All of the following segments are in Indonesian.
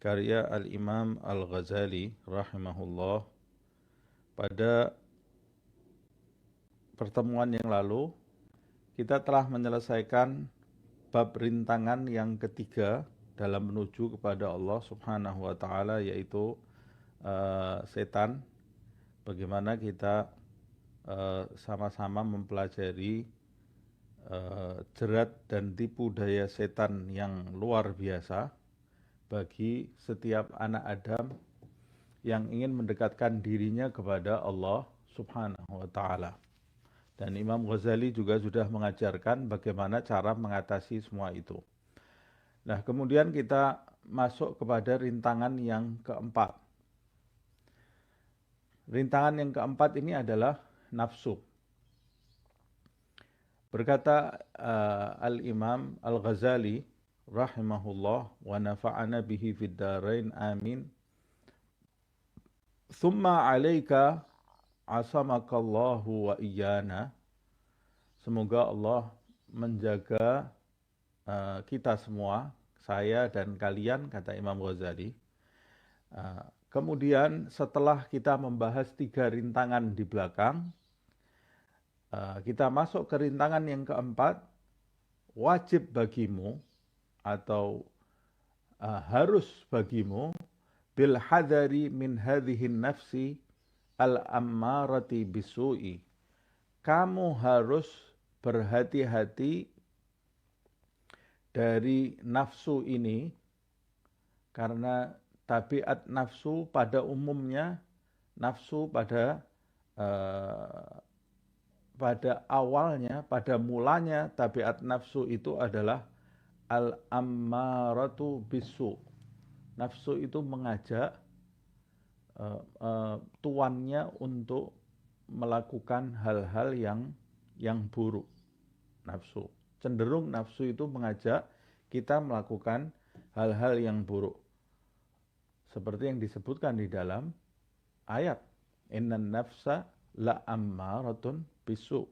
karya Al-Imam Al-Ghazali rahimahullah. Pada pertemuan yang lalu kita telah menyelesaikan bab rintangan yang ketiga dalam menuju kepada Allah Subhanahu wa taala, yaitu setan. Bagaimana kita sama-sama mempelajari jerat dan tipu daya setan yang luar biasa bagi setiap anak Adam yang ingin mendekatkan dirinya kepada Allah Subhanahu wa taala. Dan Imam Ghazali juga sudah mengajarkan bagaimana cara mengatasi semua itu. Nah, kemudian kita masuk kepada rintangan yang keempat. Rintangan yang keempat ini adalah nafsu. Berkata Al-Imam Al-Ghazali rahimahullah wa nafa'ana bihi fid dharain amin. Thumma 'alaika asamakallahu wa iyana. Semoga Allah menjaga kita semua, saya dan kalian, kata Imam Ghazali. Kemudian setelah kita membahas 3 rintangan di belakang, kita masuk ke rintangan yang keempat. Wajib bagimu atau harus bagimu bil hadari min hadhihin nafsi al-ammarati bisu'i. Kamu harus berhati-hati dari nafsu ini, karena tabiat nafsu pada umumnya, nafsu pada awalnya, pada mulanya tabiat nafsu itu adalah al-ammaratu bisu. Nafsu itu mengajak tuannya untuk melakukan hal-hal yang buruk. Nafsu cenderung, nafsu itu mengajak kita melakukan hal-hal yang buruk, seperti yang disebutkan di dalam ayat innan nafsa la ammaratun bisu.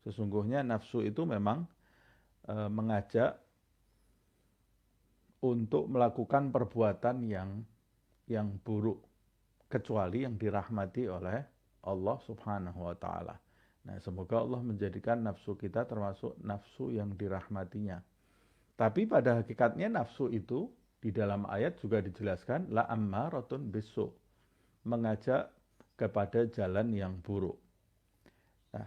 Sesungguhnya nafsu itu memang mengajak untuk melakukan perbuatan yang buruk, kecuali yang dirahmati oleh Allah Subhanahu wa taala. Nah, semoga Allah menjadikan nafsu kita termasuk nafsu yang dirahmatinya. Tapi pada hakikatnya nafsu itu di dalam ayat juga dijelaskan la ammaratun bisu, mengajak kepada jalan yang buruk. Nah,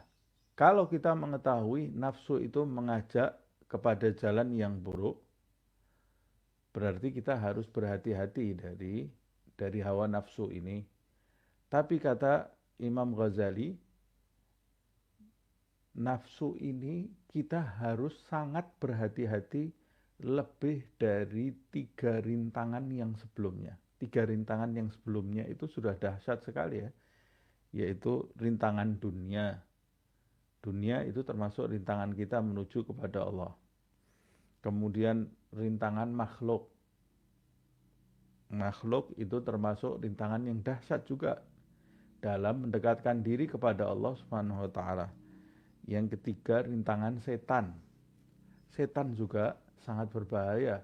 kalau kita mengetahui nafsu itu mengajak kepada jalan yang buruk, berarti kita harus berhati-hati dari hawa nafsu ini. Tapi kata Imam Ghazali, nafsu ini kita harus sangat berhati-hati lebih dari 3 rintangan yang sebelumnya. 3 rintangan yang sebelumnya itu sudah dahsyat sekali ya, yaitu rintangan dunia. Dunia itu termasuk rintangan kita menuju kepada Allah. Kemudian rintangan makhluk. Makhluk itu termasuk rintangan yang dahsyat juga dalam mendekatkan diri kepada Allah Subhanahu wa taala. Yang ketiga, rintangan setan. Setan juga sangat berbahaya.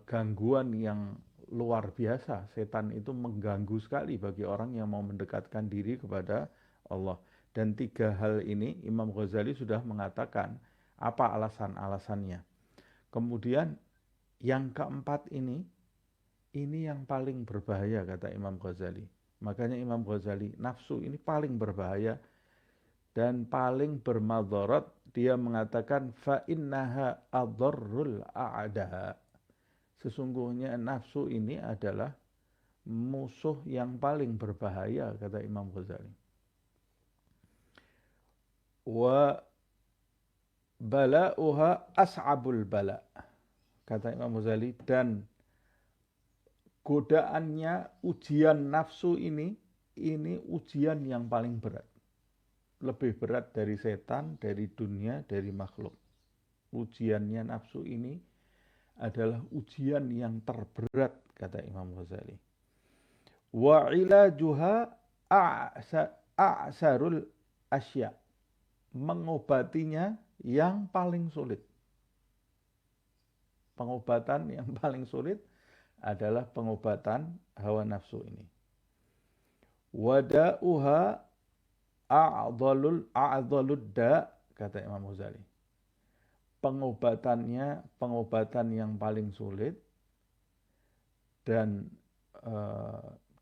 Gangguan yang luar biasa. Setan itu mengganggu sekali bagi orang yang mau mendekatkan diri kepada Allah. Dan 3 hal ini Imam Ghazali sudah mengatakan apa alasan-alasannya. Kemudian yang keempat ini yang paling berbahaya, kata Imam Ghazali. Makanya Imam Ghazali, nafsu ini paling berbahaya dan paling bermadharat. Dia mengatakan fa innaha adharrul a'da. Sesungguhnya nafsu ini adalah musuh yang paling berbahaya, kata Imam Ghazali. Wa bala'uha as'abul bala', kata Imam Ghazali, dan godaannya, ujian nafsu ini ujian yang paling berat. Lebih berat dari setan, dari dunia, dari makhluk. Ujiannya nafsu ini adalah ujian yang terberat, kata Imam Ghazali. Wa ilajuha a'sarul asya. Mengobatinya yang paling sulit. Pengobatan yang paling sulit adalah pengobatan hawa nafsu ini. Wada'uha a'dhalud da, kata Imam Ghazali. Pengobatan yang paling sulit dan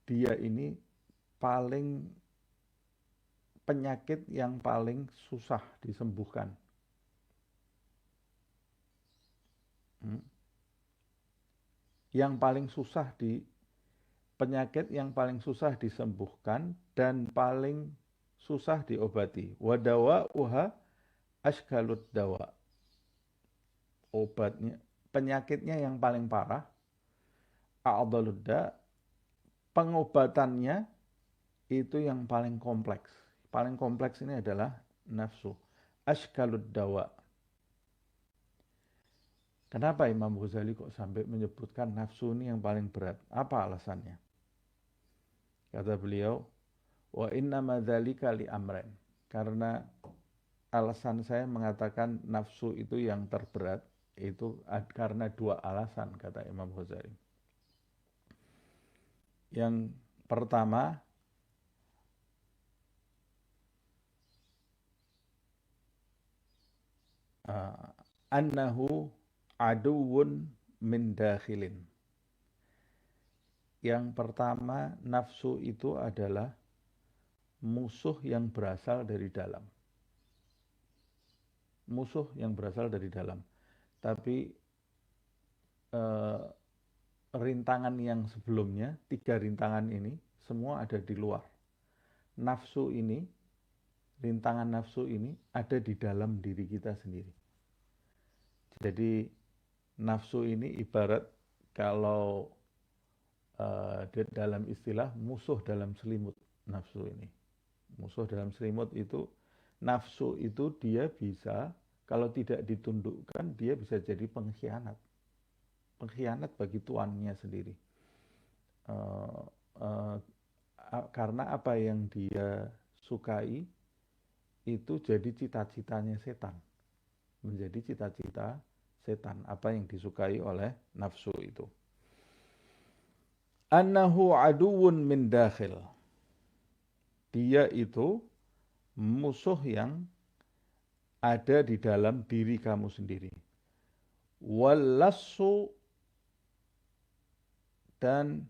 dia ini paling penyakit yang paling susah disembuhkan. Penyakit yang paling susah disembuhkan dan paling susah diobati. Wadawa'uha ashkalud dawa. Penyakitnya yang paling parah, a'dhaludda, pengobatannya itu yang paling kompleks. Paling kompleks ini adalah nafsu. Ashkalud dawa. Kenapa Imam Ghazali kok sampai menyebutkan nafsu ini yang paling berat? Apa alasannya? Kata beliau, wa innama dzalika li amrain. Karena alasan saya mengatakan nafsu itu yang terberat, itu karena dua alasan, kata Imam Ghazali. Yang pertama, annahu aduwwun min dakhilin. Yang pertama, nafsu itu adalah musuh yang berasal dari dalam. Musuh yang berasal dari dalam. Tapi rintangan yang sebelumnya, 3 rintangan ini, semua ada di luar. Nafsu ini, rintangan nafsu ini ada di dalam diri kita sendiri. Jadi nafsu ini ibarat kalau dalam istilah musuh dalam selimut nafsu ini. Musuh dalam selimut itu, nafsu itu dia bisa, kalau tidak ditundukkan, dia bisa jadi pengkhianat. Pengkhianat bagi tuannya sendiri. Karena apa yang dia sukai, itu jadi cita-citanya setan. Menjadi cita-cita setan, apa yang disukai oleh nafsu itu. Annahu aduwwun min dakhil. Dia itu musuh yang ada di dalam diri kamu sendiri. Wallassu, dan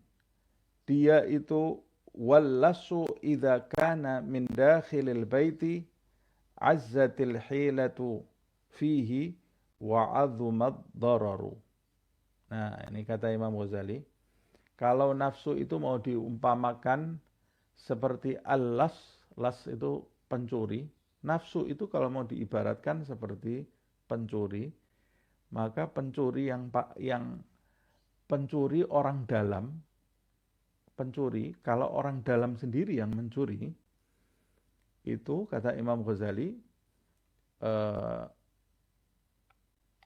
dia itu wallassu idza kana min dakhilil baiti azzatil hilatu fihi wa 'azumad dararu. Nah, ini kata Imam Ghazali, kalau nafsu itu mau diumpamakan seperti al-las, las itu pencuri, nafsu itu kalau mau diibaratkan seperti pencuri, maka pencuri yang pencuri orang dalam, pencuri kalau orang dalam sendiri yang mencuri, itu kata Imam Ghazali,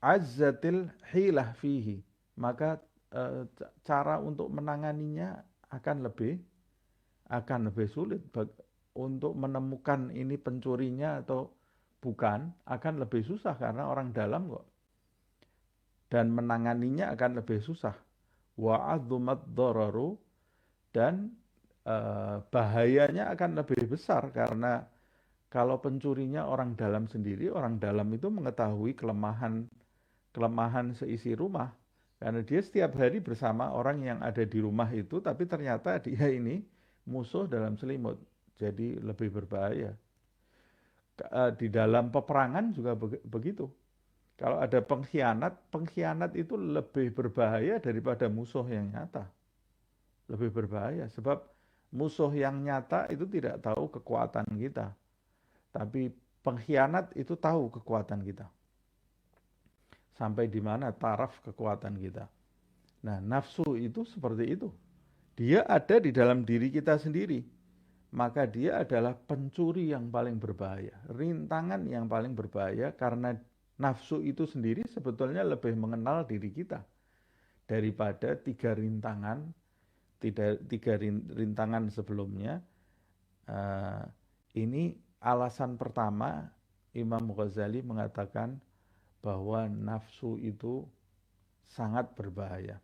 azzatil hilah fihi, maka cara untuk menanganinya akan lebih sulit. Untuk menemukan ini pencurinya atau bukan akan lebih susah karena orang dalam kok, dan menanganinya akan lebih susah. Wa 'azumad dararu, dan bahayanya akan lebih besar karena kalau pencurinya orang dalam sendiri, orang dalam itu mengetahui kelemahan seisi rumah, karena dia setiap hari bersama orang yang ada di rumah itu, tapi ternyata dia ini musuh dalam selimut, jadi lebih berbahaya. Di dalam peperangan juga begitu. Kalau ada pengkhianat itu lebih berbahaya daripada musuh yang nyata. Lebih berbahaya, sebab musuh yang nyata itu tidak tahu kekuatan kita. Tapi pengkhianat itu tahu kekuatan kita. Sampai di mana taraf kekuatan kita. Nah, nafsu itu seperti itu. Dia ada di dalam diri kita sendiri. Maka dia adalah pencuri yang paling berbahaya. Rintangan yang paling berbahaya karena nafsu itu sendiri sebetulnya lebih mengenal diri kita daripada tiga rintangan sebelumnya. Ini alasan pertama Imam Ghazali mengatakan bahwa nafsu itu sangat berbahaya.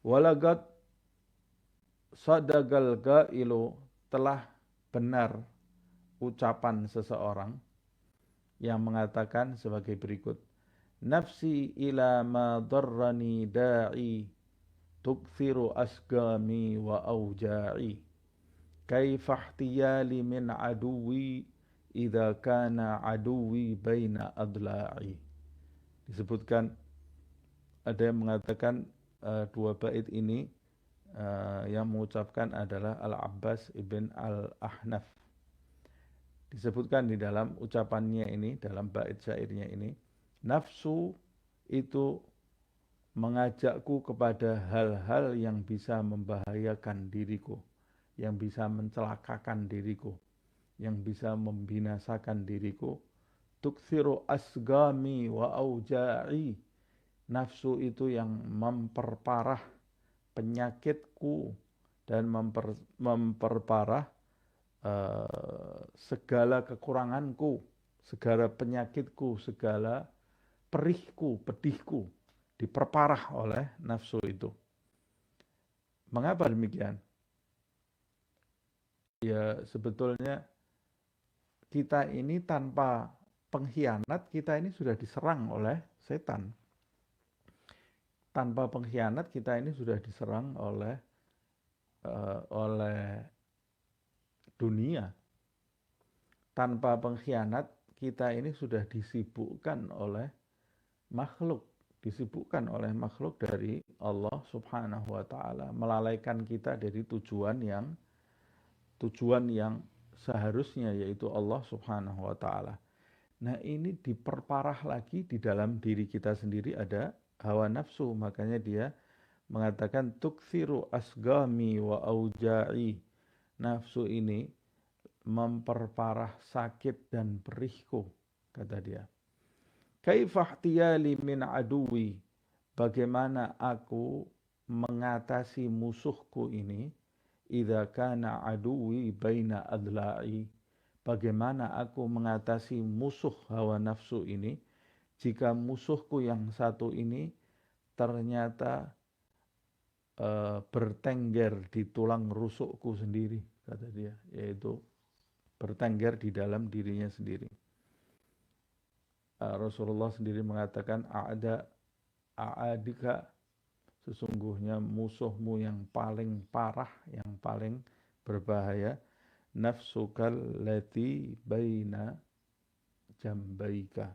Walagat sadagal gailu, telah benar ucapan seseorang yang mengatakan sebagai berikut. Nafsi ila ma darrani da'i, tukthiru asgami wa auja'i, kaifahtiyali min aduwi idza kana aduwi baina adla'i. Disebutkan, ada yang mengatakan dua bait ini yang mengucapkan adalah Al-Abbas ibn Al-Ahnaf. Disebutkan di dalam ucapannya ini, dalam bait syairnya ini, nafsu itu mengajakku kepada hal-hal yang bisa membahayakan diriku, yang bisa mencelakakan diriku, yang bisa membinasakan diriku. Tukthiru asgami wa auja'i, nafsu itu yang memperparah penyakitku dan memperparah segala kekuranganku, segala penyakitku, segala perihku, pedihku diperparah oleh nafsu itu. Mengapa demikian? Ya sebetulnya kita ini tanpa pengkhianat, kita ini sudah diserang oleh setan. Tanpa pengkhianat kita ini sudah diserang oleh dunia. Tanpa pengkhianat kita ini sudah disibukkan oleh makhluk, disibukkan oleh makhluk dari Allah Subhanahu wa taala, melalaikan kita dari tujuan yang seharusnya, yaitu Allah Subhanahu wa taala. Nah, ini diperparah lagi di dalam diri kita sendiri, ada hawa nafsu. Makanya dia mengatakan tukthiru asgami wa auja'i. Nafsu ini memperparah sakit dan perihku, kata dia. Kaifahtiyali min aduwi, bagaimana aku mengatasi musuhku ini, idza kana aduwi baina adla'i, bagaimana aku mengatasi musuh hawa nafsu ini jika musuhku yang satu ini ternyata bertengger di tulang rusukku sendiri, kata dia, yaitu bertengger di dalam dirinya sendiri. Rasulullah sendiri mengatakan, a'adika, sesungguhnya musuhmu yang paling parah, yang paling berbahaya, nafsukal lati baina jambaika,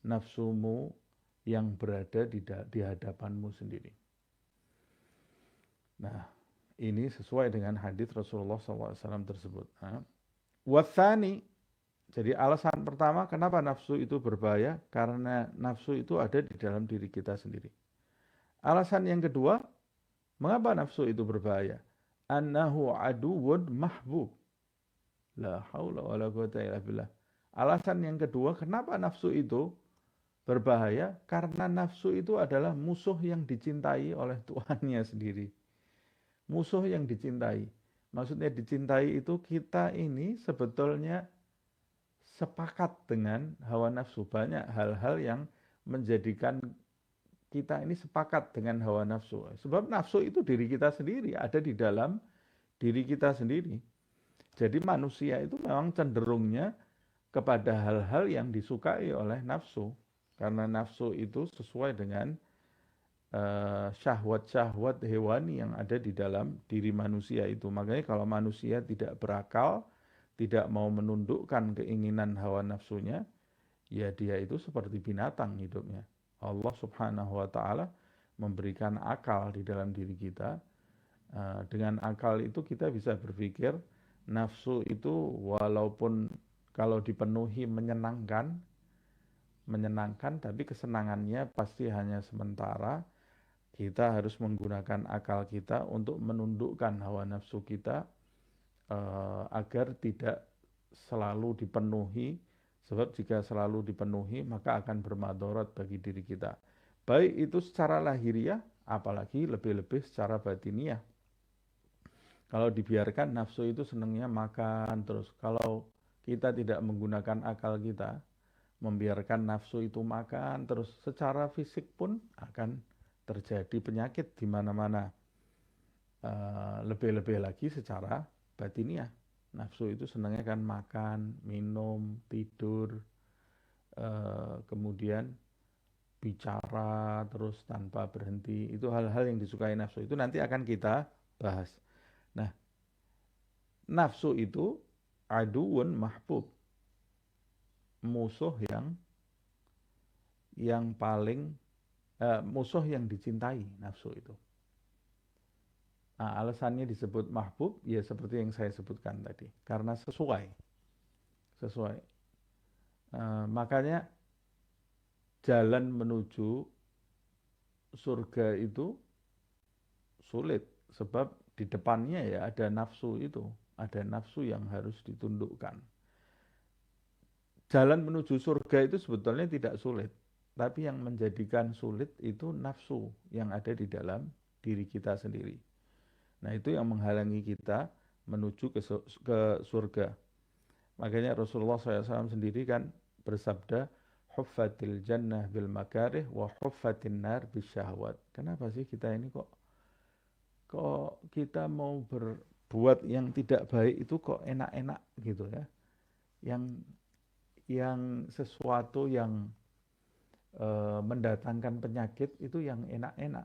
nafsumu yang berada di hadapanmu sendiri. Nah, ini sesuai dengan hadis Rasulullah SAW tersebut. Wathani, jadi alasan pertama kenapa nafsu itu berbahaya, karena nafsu itu ada di dalam diri kita sendiri. Alasan yang kedua, mengapa nafsu itu berbahaya? Annahu aduwwun mahbub. La haula wala quwwata illa billah. Alasan yang kedua, kenapa nafsu itu berbahaya? Karena nafsu itu adalah musuh yang dicintai oleh Tuhannya sendiri. Musuh yang dicintai. Maksudnya dicintai itu kita ini sebetulnya sepakat dengan hawa nafsu. Banyak hal-hal yang menjadikan kita ini sepakat dengan hawa nafsu. Sebab nafsu itu diri kita sendiri, ada di dalam diri kita sendiri. Jadi manusia itu memang cenderungnya kepada hal-hal yang disukai oleh nafsu. Karena nafsu itu sesuai dengan syahwat-syahwat hewani yang ada di dalam diri manusia itu. Makanya kalau manusia tidak berakal, tidak mau menundukkan keinginan hawa nafsunya, ya dia itu seperti binatang hidupnya. Allah Subhanahu wa taala memberikan akal di dalam diri kita. Dengan akal itu kita bisa berpikir nafsu itu walaupun kalau dipenuhi menyenangkan, tapi kesenangannya pasti hanya sementara. Kita harus menggunakan akal kita untuk menundukkan hawa nafsu kita agar tidak selalu dipenuhi, sebab jika selalu dipenuhi maka akan bermadarat bagi diri kita. Baik itu secara lahiriah, apalagi lebih-lebih secara batiniah. Kalau dibiarkan nafsu itu senangnya makan terus. Kalau kita tidak menggunakan akal kita, membiarkan nafsu itu makan terus, secara fisik pun akan terjadi penyakit di mana-mana. Lebih-lebih lagi secara batiniah. Nafsu itu senangnya kan makan, minum, tidur, kemudian bicara terus tanpa berhenti. Itu hal-hal yang disukai nafsu. Itu nanti akan kita bahas. Nah, nafsu itu aduun mahbub. Musuh yang paling musuh yang dicintai, nafsu itu. Nah, alasannya disebut mahbub ya seperti yang saya sebutkan tadi, karena sesuai. Makanya jalan menuju surga itu sulit, sebab di depannya ya ada nafsu itu, ada nafsu yang harus ditundukkan. Jalan menuju surga itu sebetulnya tidak sulit, tapi yang menjadikan sulit itu nafsu yang ada di dalam diri kita sendiri. Nah, itu yang menghalangi kita menuju ke surga. Makanya Rasulullah SAW sendiri kan bersabda, huffatil jannah bil makarih wa huffatin nar bis syahwat. Kenapa sih kita ini kok kita mau berbuat yang tidak baik itu kok enak-enak gitu ya. Yang sesuatu yang mendatangkan penyakit itu yang enak-enak.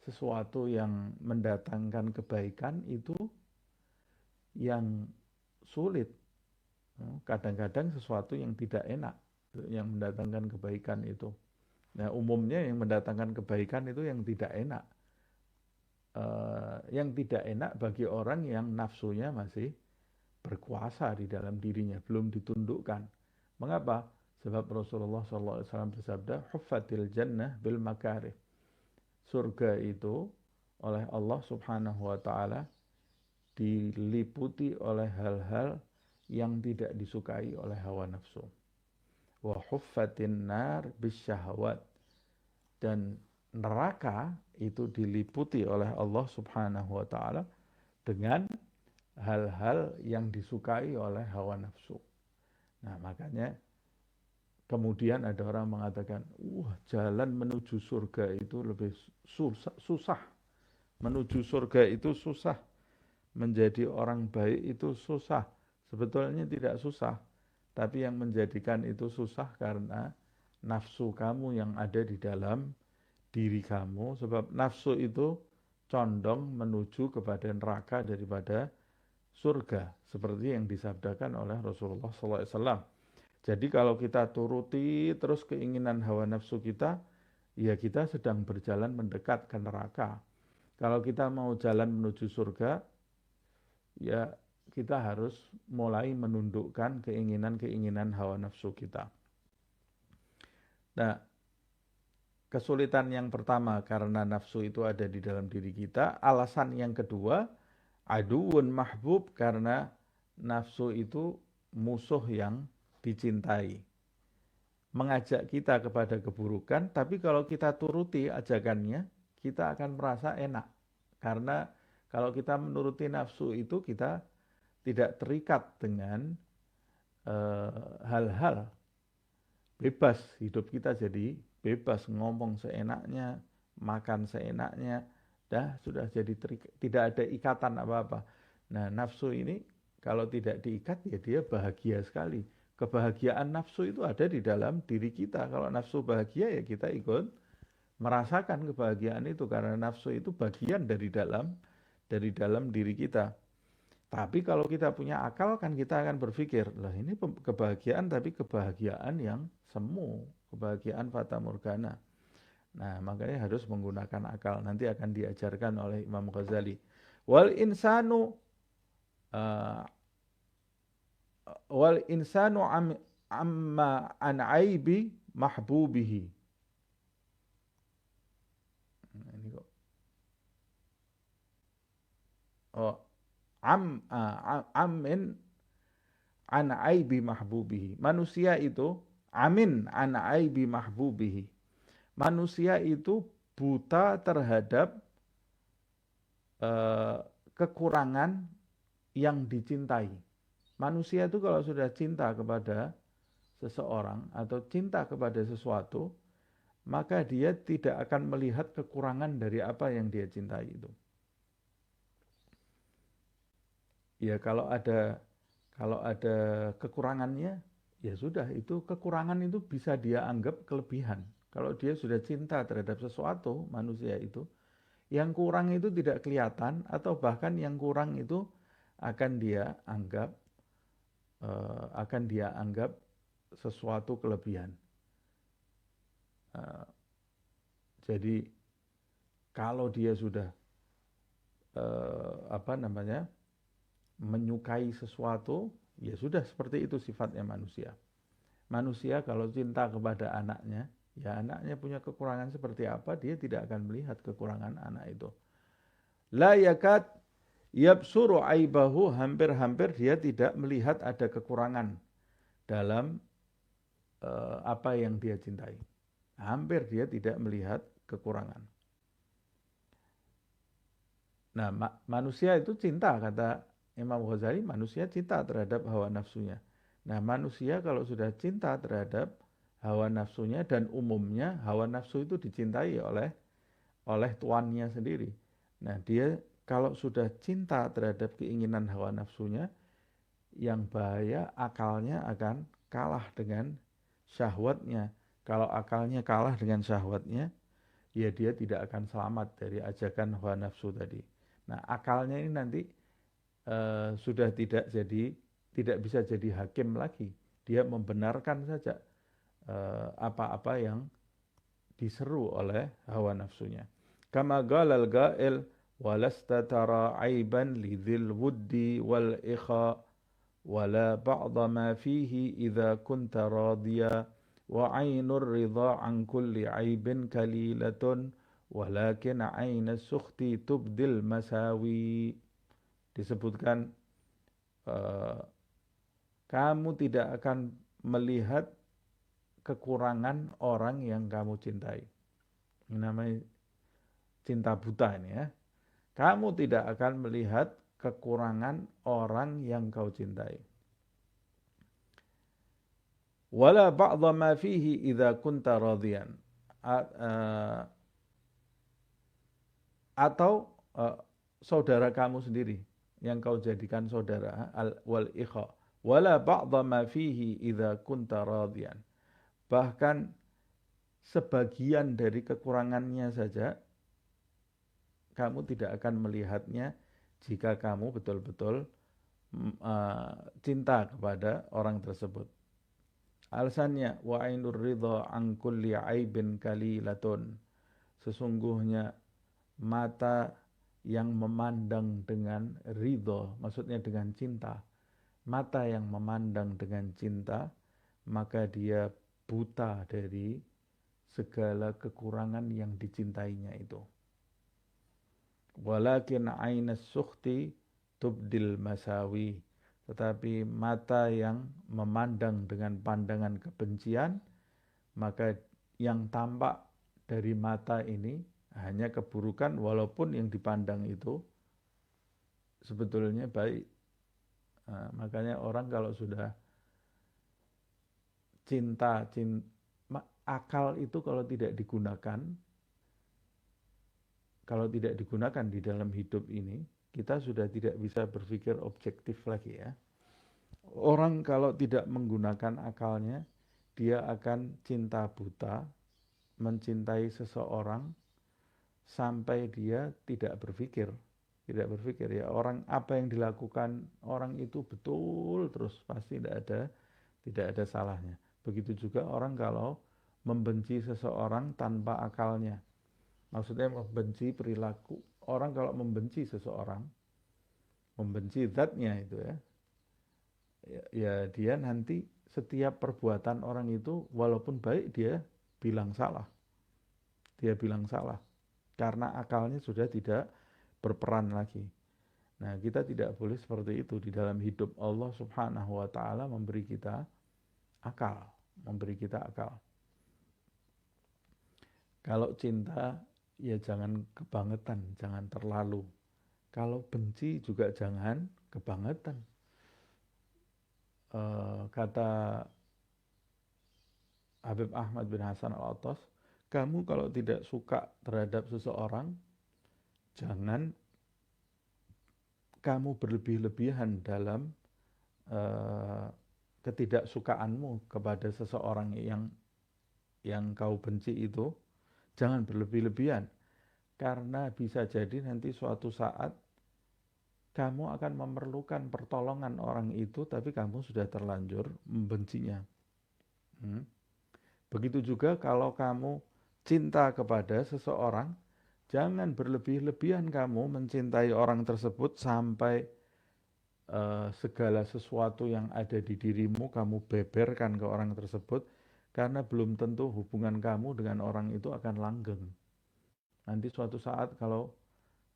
Sesuatu yang mendatangkan kebaikan itu yang sulit. Kadang-kadang sesuatu yang tidak enak yang mendatangkan kebaikan itu. Nah, umumnya yang mendatangkan kebaikan itu yang tidak enak. Yang tidak enak bagi orang yang nafsunya masih berkuasa di dalam dirinya, belum ditundukkan. Mengapa? Sebab Rasulullah SAW bersabda, huffatil jannah bil makarih. Surga itu oleh Allah Subhanahu wa Ta'ala diliputi oleh hal-hal yang tidak disukai oleh hawa nafsu. Wa huffatin nar bisyahwat, dan neraka itu diliputi oleh Allah Subhanahu wa Ta'ala dengan hal-hal yang disukai oleh hawa nafsu. Nah, makanya kemudian ada orang mengatakan, jalan menuju surga itu lebih susah. Menuju surga itu susah. Menjadi orang baik itu susah. Sebetulnya tidak susah. Tapi yang menjadikan itu susah karena nafsu kamu yang ada di dalam diri kamu. Sebab nafsu itu condong menuju kepada neraka daripada surga. Seperti yang disabdakan oleh Rasulullah SAW. Jadi kalau kita turuti terus keinginan hawa nafsu kita, ya kita sedang berjalan mendekat ke neraka. Kalau kita mau jalan menuju surga, ya kita harus mulai menundukkan keinginan-keinginan hawa nafsu kita. Nah, kesulitan yang pertama karena nafsu itu ada di dalam diri kita. Alasan yang kedua, aduun mahbub, karena nafsu itu musuh yang dicintai, mengajak kita kepada keburukan, tapi kalau kita turuti ajakannya, kita akan merasa enak. Karena kalau kita menuruti nafsu itu, kita tidak terikat dengan hal-hal bebas. Hidup kita jadi bebas, ngomong seenaknya, makan seenaknya, sudah jadi tidak ada ikatan apa-apa. Nah, nafsu ini kalau tidak diikat, ya dia bahagia sekali. Kebahagiaan nafsu itu ada di dalam diri kita. Kalau nafsu bahagia, ya kita ikut merasakan kebahagiaan itu, karena nafsu itu bagian dari dalam diri kita. Tapi kalau kita punya akal, kan kita akan berpikir, lah ini kebahagiaan, tapi kebahagiaan yang semu, kebahagiaan fata morgana. Nah, makanya harus menggunakan akal. Nanti akan diajarkan oleh Imam Ghazali. Wal insanu amma an aibi mahbubihi. Ini kok. Amin an aibi mahbubihi. Manusia itu amin an aibi mahbubihi. Manusia itu buta terhadap kekurangan yang dicintai. Manusia itu kalau sudah cinta kepada seseorang atau cinta kepada sesuatu, maka dia tidak akan melihat kekurangan dari apa yang dia cintai itu. Ya kalau ada kekurangannya, ya sudah, itu kekurangan itu bisa dia anggap kelebihan. Kalau dia sudah cinta terhadap sesuatu, manusia itu, yang kurang itu tidak kelihatan, atau bahkan yang kurang itu akan dia anggap sesuatu kelebihan. Jadi kalau dia sudah menyukai sesuatu, ya sudah, seperti itu sifatnya manusia. Manusia kalau cinta kepada anaknya, ya anaknya punya kekurangan seperti apa, dia tidak akan melihat kekurangan anak itu. La yakad yabsuru aibahu, hampir-hampir dia tidak melihat ada kekurangan dalam apa yang dia cintai. Hampir dia tidak melihat kekurangan. Nah, manusia itu cinta, kata Imam Ghazali, manusia cinta terhadap hawa nafsunya. Nah, manusia kalau sudah cinta terhadap hawa nafsunya, dan umumnya hawa nafsu itu dicintai oleh tuannya sendiri. Nah, dia kalau sudah cinta terhadap keinginan hawa nafsunya, yang bahaya akalnya akan kalah dengan syahwatnya. Kalau akalnya kalah dengan syahwatnya, ya dia tidak akan selamat dari ajakan hawa nafsu tadi. Nah, akalnya ini nanti sudah tidak bisa jadi hakim lagi. Dia membenarkan saja apa-apa yang diseru oleh hawa nafsunya. Kama qalal ga'il walasta tara aiban lidzil wuddi wal ikha wala ba'da ma fihi idza kunta radiya wa ainur ridha an kulli aibin kalilatun walakin aina sukhti tubdil masawi. Disebutkan kamu tidak akan melihat kekurangan orang yang kamu cintai. Ini namanya cinta buta ini ya. Kamu tidak akan melihat kekurangan orang yang kau cintai. Wala ba'dha ma fihi idza kunta radiyan. Atau saudara kamu sendiri yang kau jadikan saudara, wal ikha. Wala ba'dha ma fihi idza kunta radiyan. Bahkan sebagian dari kekurangannya saja kamu tidak akan melihatnya jika kamu betul-betul cinta kepada orang tersebut. Alasannya, wa ainur ridha an kulli aibin kalilatun. Sesungguhnya mata yang memandang dengan ridho, maksudnya dengan cinta, mata yang memandang dengan cinta, maka dia buta dari segala kekurangan yang dicintainya itu. Walakin ainas sukhti tubdil masawi. Tetapi mata yang memandang dengan pandangan kebencian, maka yang tampak dari mata ini hanya keburukan, walaupun yang dipandang itu sebetulnya baik. Nah, makanya orang kalau sudah cinta, akal itu kalau tidak digunakan di dalam hidup ini, kita sudah tidak bisa berpikir objektif lagi ya. Orang kalau tidak menggunakan akalnya, dia akan cinta buta, mencintai seseorang sampai dia tidak berpikir ya, orang apa yang dilakukan orang itu betul terus, pasti tidak ada salahnya. Begitu juga orang kalau membenci seseorang tanpa akalnya, maksudnya membenci perilaku orang. Kalau membenci seseorang, membenci zatnya itu ya dia nanti setiap perbuatan orang itu walaupun baik dia bilang salah karena akalnya sudah tidak berperan lagi. Nah, kita tidak boleh seperti itu di dalam hidup. Allah Subhanahu wa taala memberi kita akal. Kalau cinta ya jangan kebangetan, jangan terlalu. Kalau benci juga jangan kebangetan. Kata Habib Ahmad bin Hasan Al-Attas, Kamu kalau tidak suka terhadap seseorang, jangan kamu berlebih-lebihan dalam uh, ketidaksukaanmu kepada seseorang yang kau benci itu. Jangan berlebih-lebihan, karena bisa jadi nanti suatu saat kamu akan memerlukan pertolongan orang itu, tapi kamu sudah terlanjur membencinya. Begitu juga kalau kamu cinta kepada seseorang, jangan berlebih-lebihan kamu mencintai orang tersebut sampai segala sesuatu yang ada di dirimu kamu beberkan ke orang tersebut, karena belum tentu hubungan kamu dengan orang itu akan langgeng. Nanti suatu saat kalau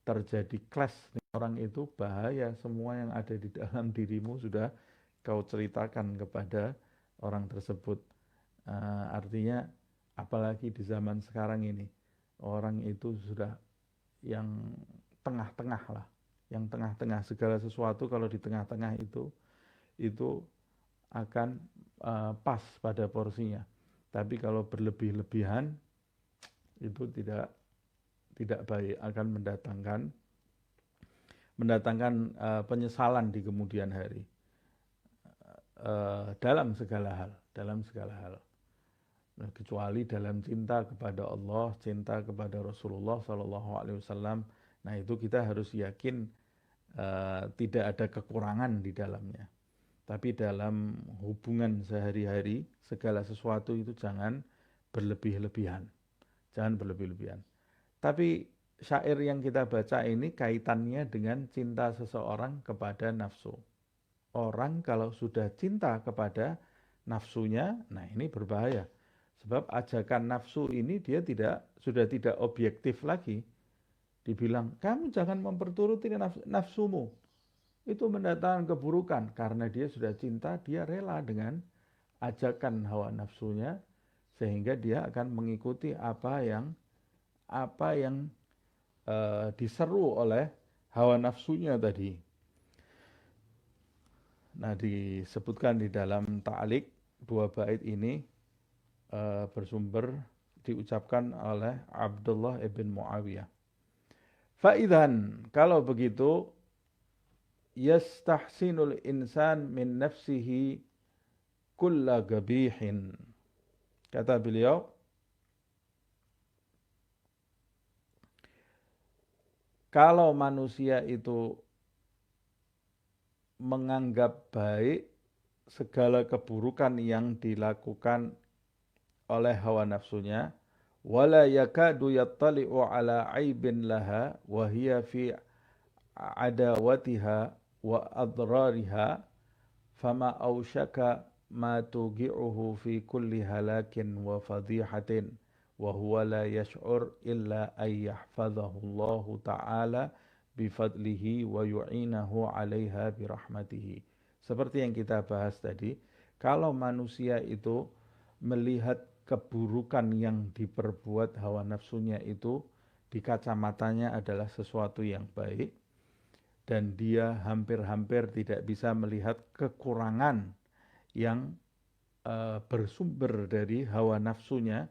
terjadi clash dengan orang itu, bahaya, semua yang ada di dalam dirimu sudah kau ceritakan kepada orang tersebut. Artinya apalagi di zaman sekarang ini, orang itu sudah yang tengah-tengah lah, yang tengah-tengah, segala sesuatu kalau di tengah-tengah itu akan pas pada porsinya. Tapi kalau berlebih-lebihan itu tidak baik, akan mendatangkan penyesalan di kemudian hari, dalam segala hal. Nah, kecuali dalam cinta kepada Allah, cinta kepada Rasulullah SAW. Nah, itu kita harus yakin tidak ada kekurangan di dalamnya. Tapi dalam hubungan sehari-hari, segala sesuatu itu jangan berlebih-lebihan. Jangan berlebih-lebihan. Tapi syair yang kita baca ini kaitannya dengan cinta seseorang kepada nafsu. Orang kalau sudah cinta kepada nafsunya, nah ini berbahaya. Sebab ajakan nafsu ini dia sudah tidak objektif lagi. Dibilang, kamu jangan memperturuti nafsumu. Itu mendatangkan keburukan. Karena dia sudah cinta, dia rela dengan ajakan hawa nafsunya, sehingga dia akan mengikuti apa yang diseru oleh hawa nafsunya tadi. Nah, disebutkan di dalam ta'liq, dua bait ini bersumber diucapkan oleh Abdullah ibn Muawiyah. Fa'idhan, kalau begitu, yastahsinul insan min nafsihi kulla gabihin. Kata beliau, kalau manusia itu menganggap baik segala keburukan yang dilakukan oleh hawa nafsunya, wala yakadu yattali'u ala aibin laha wa hiya fi adawatiha wa adrariha, fama awshaka ma tugi'uhu fi kulli halakin wa fadihatin wa huwa la yash'ur illa an yahfadhahu Allah ta'ala bifadlihi wa yu'inahu 'alaiha birahmatihi. Seperti yang kita bahas tadi, kalau manusia itu melihat keburukan yang diperbuat hawa nafsunya itu di kacamatanya adalah sesuatu yang baik, dan dia hampir-hampir tidak bisa melihat kekurangan yang bersumber dari hawa nafsunya,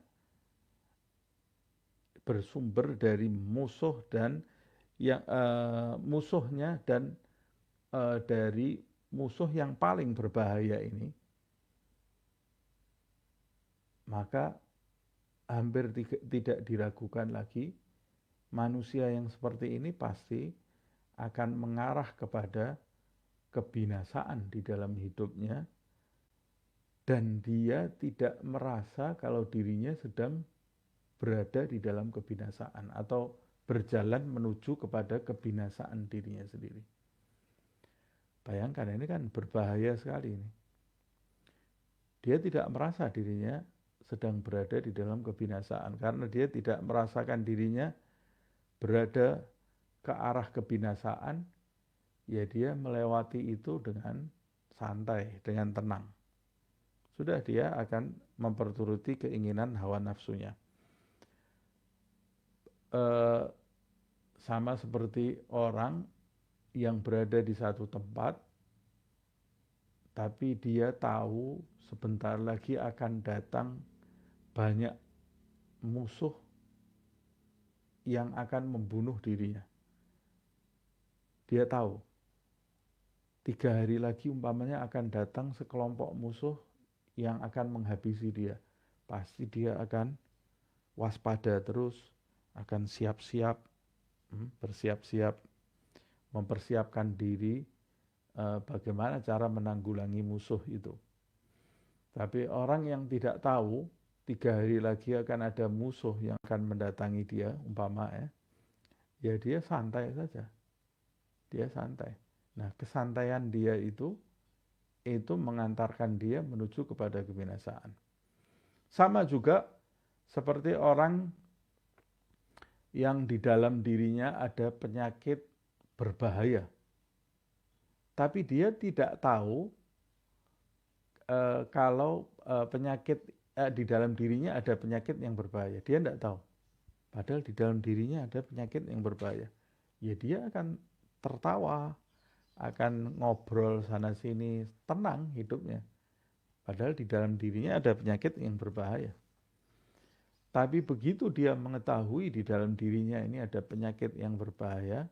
bersumber dari musuh dan yang musuhnya, dan dari musuh yang paling berbahaya ini, maka hampir tidak diragukan lagi, manusia yang seperti ini pasti akan mengarah kepada kebinasaan di dalam hidupnya, dan dia tidak merasa kalau dirinya sedang berada di dalam kebinasaan atau berjalan menuju kepada kebinasaan dirinya sendiri. Bayangkan, ini kan berbahaya sekali ini. Dia tidak merasa dirinya sedang berada di dalam kebinasaan, karena dia tidak merasakan dirinya berada ke arah kebinasaan, ya dia melewati itu dengan santai, dengan tenang. Sudah, dia akan memperturuti keinginan hawa nafsunya. Sama seperti orang yang berada di satu tempat, tapi dia tahu sebentar lagi akan datang banyak musuh yang akan membunuh dirinya. Dia tahu 3 hari lagi umpamanya akan datang sekelompok musuh yang akan menghabisi dia. Pasti dia akan waspada terus, akan siap-siap, bersiap-siap, mempersiapkan diri bagaimana cara menanggulangi musuh itu. Tapi orang yang tidak tahu 3 hari lagi akan ada musuh yang akan mendatangi dia, umpama ya dia santai saja. Dia santai. Nah, kesantaian dia itu mengantarkan dia menuju kepada kebinasaan. Sama juga seperti orang yang di dalam dirinya ada penyakit berbahaya. Tapi dia tidak tahu kalau penyakit di dalam dirinya ada penyakit yang berbahaya. Dia tidak tahu. Padahal di dalam dirinya ada penyakit yang berbahaya. Ya dia akan tertawa, akan ngobrol sana sini, tenang hidupnya. Padahal di dalam dirinya ada penyakit yang berbahaya. Tapi begitu dia mengetahui di dalam dirinya ini ada penyakit yang berbahaya,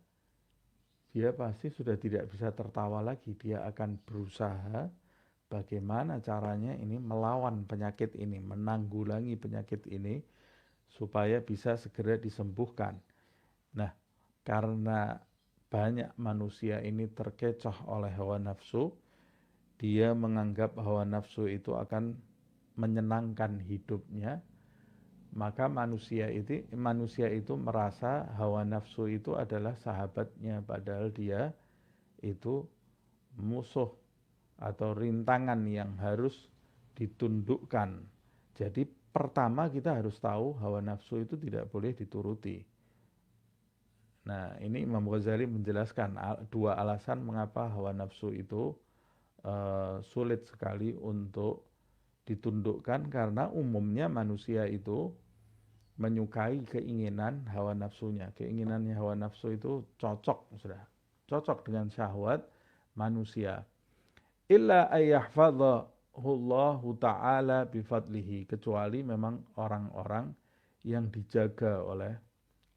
dia pasti sudah tidak bisa tertawa lagi. Dia akan berusaha bagaimana caranya ini melawan penyakit ini, menanggulangi penyakit ini supaya bisa segera disembuhkan. Nah, karena banyak manusia ini terkecoh oleh hawa nafsu, dia menganggap hawa nafsu itu akan menyenangkan hidupnya, maka manusia itu merasa hawa nafsu itu adalah sahabatnya, padahal dia itu musuh atau rintangan yang harus ditundukkan. Jadi pertama kita harus tahu hawa nafsu itu tidak boleh dituruti. Nah, ini Imam Ghazali menjelaskan 2 alasan mengapa hawa nafsu itu sulit sekali untuk ditundukkan, karena umumnya manusia itu menyukai keinginan hawa nafsunya. Keinginannya hawa nafsu itu cocok dengan syahwat manusia. Illa ayyahfadhahullahu ta'ala bifadlihi, kecuali memang orang-orang yang dijaga oleh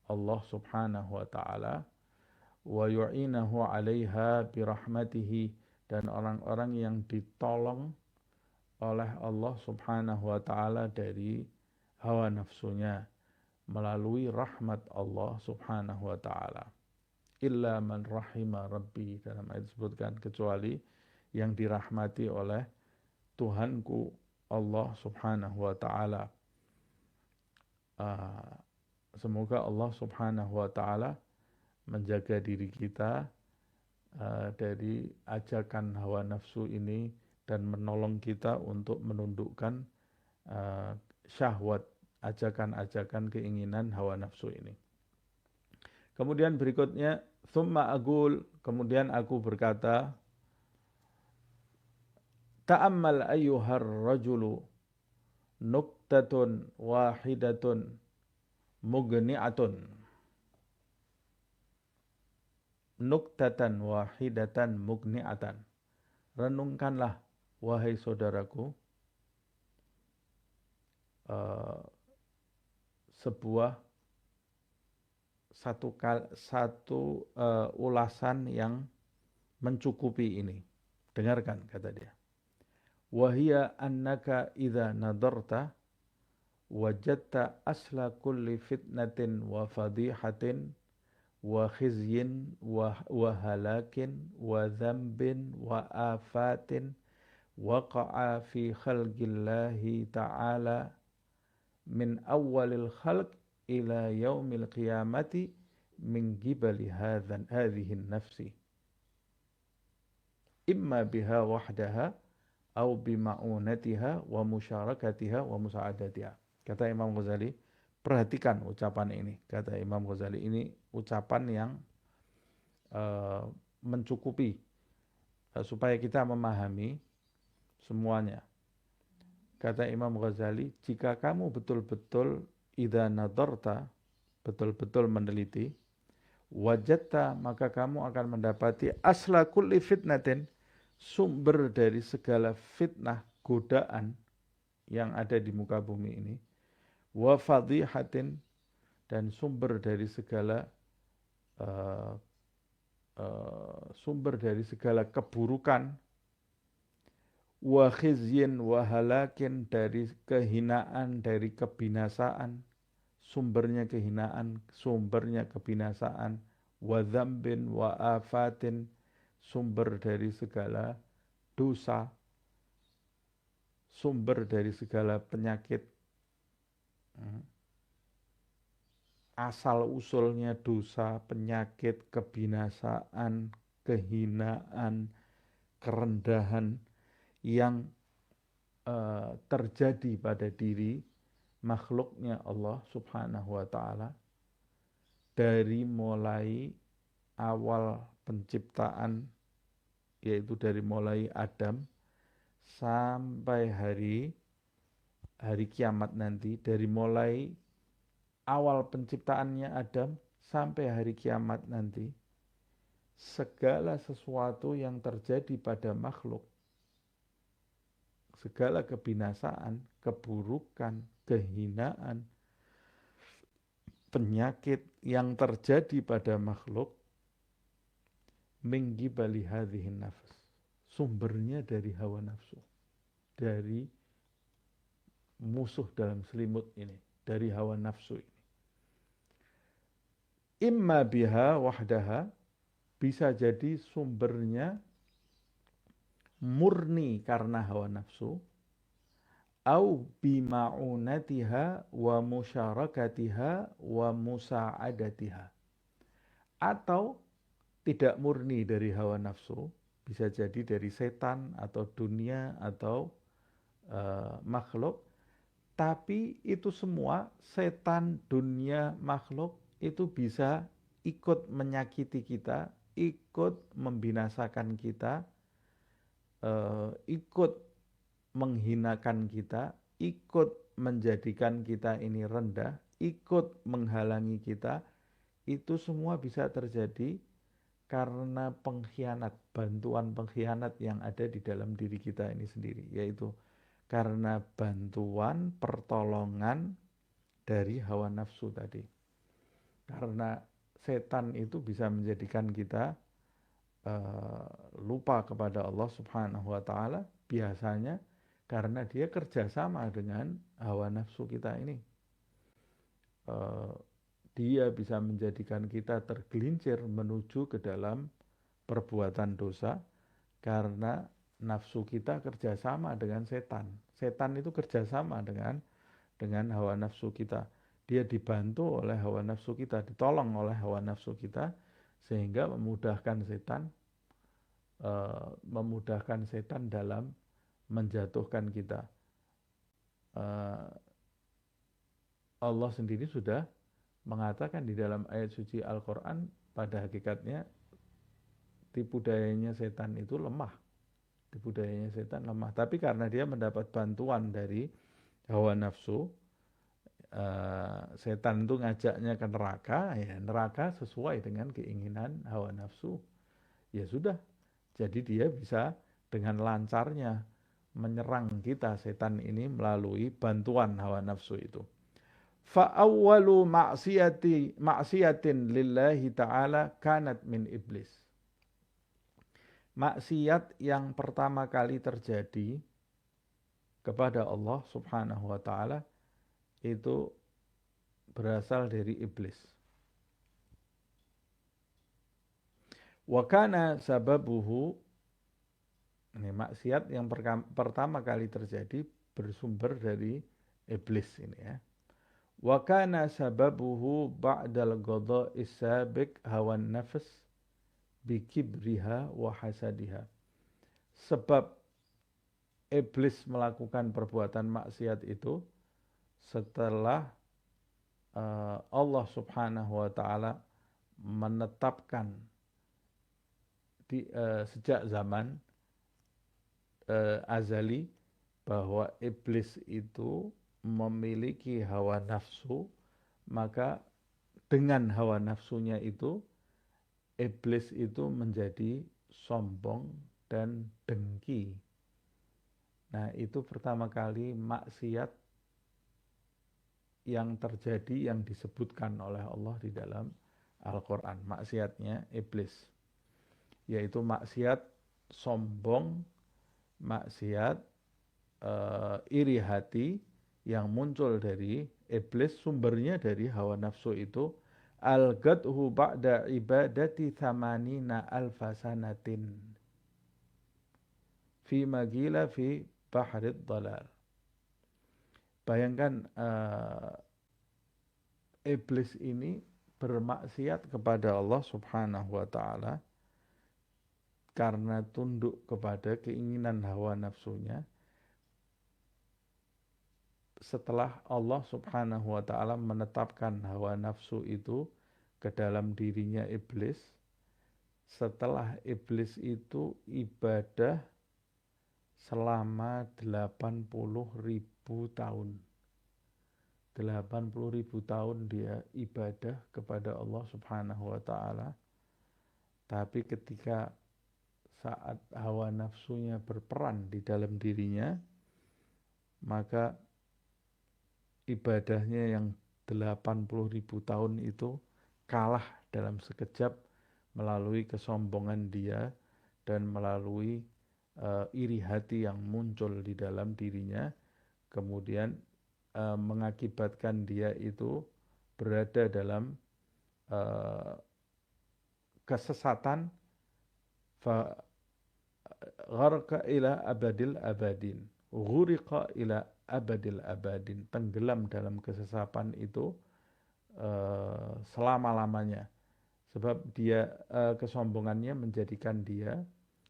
Allah subhanahu wa ta'ala, wa yu'inahu 'alaiha birahmatihi, dan orang-orang yang ditolong oleh Allah subhanahu wa ta'ala dari hawa nafsunya melalui rahmat Allah subhanahu wa ta'ala. Illa man rahima rabbi, dalam ayat disebutkan kecuali yang dirahmati oleh Tuhanku Allah subhanahu wa ta'ala. Semoga Allah subhanahu wa ta'ala menjaga diri kita dari ajakan hawa nafsu ini dan menolong kita untuk menundukkan syahwat, ajakan-ajakan keinginan hawa nafsu ini. Kemudian berikutnya, thumma aqul, kemudian aku berkata, ta'ammal ayyuhar rajulu nuktatun wahidatun mugni'atun, nuktatan wahidatan mugni'atan. Renungkanlah, wahai saudaraku, satu ulasan yang mencukupi ini. Dengarkan, kata dia. Wahia annaka idza nadarta wajadta asla kulli fitnatin wa fadihatin wa khizyin wa halakin wa dzambin wa afatin waqa'a fi khalqillahi ta'ala min awwalil khalq ila yaumil qiyamati min qibali hadhihi nafsi imma biha wahdaha au bima'unatiha wa musyarakatiha wa musa'adatiha. Kata Imam Ghazali, perhatikan ucapan ini. Kata Imam Ghazali, ini ucapan yang mencukupi supaya kita memahami semuanya. Kata Imam Ghazali, jika kamu betul-betul idza nadarta, betul-betul meneliti, wajadta, maka kamu akan mendapati asla kulli fitnatin, sumber dari segala fitnah, godaan yang ada di muka bumi ini, wa fadhihatin, dan sumber dari segala uh, sumber dari segala keburukan, wa khizyin wa halakin, dari kehinaan, dari kebinasaan, sumbernya kehinaan, sumbernya kebinasaan, wa dzambin wa afatin, sumber dari segala dosa, sumber dari segala penyakit, asal usulnya dosa, penyakit, kebinasaan, kehinaan, kerendahan yang terjadi pada diri makhluknya Allah Subhanahu wa taala, dari mulai awal penciptaan, yaitu dari mulai Adam sampai hari kiamat nanti, dari mulai awal penciptaannya Adam sampai hari kiamat nanti, segala sesuatu yang terjadi pada makhluk, segala kebinasaan, keburukan, kehinaan, penyakit yang terjadi pada makhluk, min qibali hadhihin nafs, sumbernya dari hawa nafsu, dari musuh dalam selimut ini, dari hawa nafsu ini. Imma biha wahdaha, bisa jadi sumbernya murni karena hawa nafsu, au bima'unatiha wa musyarakatiha wa musa'adatiha, atau tidak murni dari hawa nafsu, bisa jadi dari setan atau dunia atau makhluk, tapi itu semua, setan, dunia, makhluk, itu bisa ikut menyakiti kita, ikut membinasakan kita, ikut menghinakan kita, ikut menjadikan kita ini rendah, ikut menghalangi kita. Itu semua bisa terjadi karena pengkhianat, bantuan pengkhianat yang ada di dalam diri kita ini sendiri, yaitu karena bantuan pertolongan dari hawa nafsu tadi. Karena setan itu bisa menjadikan kita lupa kepada Allah Subhanahu wa taala, biasanya karena dia kerjasama dengan hawa nafsu kita ini. Dia bisa menjadikan kita tergelincir menuju ke dalam perbuatan dosa karena nafsu kita kerjasama dengan setan. Setan itu kerjasama dengan hawa nafsu kita. Dia dibantu oleh hawa nafsu kita, ditolong oleh hawa nafsu kita, sehingga memudahkan setan dalam menjatuhkan kita. Allah sendiri sudah mengatakan di dalam ayat suci Al-Quran, pada hakikatnya tipu dayanya setan itu lemah. Tipu dayanya setan lemah. Tapi karena dia mendapat bantuan dari hawa nafsu, setan itu ngajaknya ke neraka, ya neraka sesuai dengan keinginan hawa nafsu. Ya sudah, jadi dia bisa dengan lancarnya menyerang kita, setan ini, melalui bantuan hawa nafsu itu. Fa'awwalu ma'siyatin lillahi ta'ala kanat min iblis. Maksiat yang pertama kali terjadi kepada Allah Subhanahu wa ta'ala itu berasal dari iblis. Wa kana sababuhu, ini maksiat yang pertama kali terjadi bersumber dari iblis ini ya. Wa kana sababuhu ba'dal ghada'is sabiq hawan nafs bi kibriha wa hasadiha. Sebab iblis melakukan perbuatan maksiat itu setelah Allah Subhanahu wa taala menetapkan sejak zaman azali bahwa iblis itu memiliki hawa nafsu, maka dengan hawa nafsunya itu iblis itu menjadi sombong dan dengki. Nah, itu pertama kali maksiat yang terjadi yang disebutkan oleh Allah di dalam Al-Quran, maksiatnya iblis, yaitu maksiat sombong, maksiat iri hati yang muncul dari iblis, sumbernya dari hawa nafsu itu. Al-gadhu ba'da ibadati thamanina alfa sanatin fi magila fi bahrid dalal. Bayangkan iblis ini bermaksiat kepada Allah subhanahu wa ta'ala karena tunduk kepada keinginan hawa nafsunya. Setelah Allah subhanahu wa ta'ala menetapkan hawa nafsu itu ke dalam dirinya iblis, setelah iblis itu ibadah selama 80.000 tahun. 80.000 tahun dia ibadah kepada Allah subhanahu wa ta'ala. Tapi ketika saat hawa nafsunya berperan di dalam dirinya, maka ibadahnya yang 80.000 tahun itu kalah dalam sekejap melalui kesombongan dia dan melalui iri hati yang muncul di dalam dirinya, kemudian mengakibatkan dia itu berada dalam kesesatan, fa gharqa ila abadil abadin, ghuriqa ila abadil abadin, tenggelam dalam kesesapan itu selama-lamanya. Sebab dia kesombongannya menjadikan dia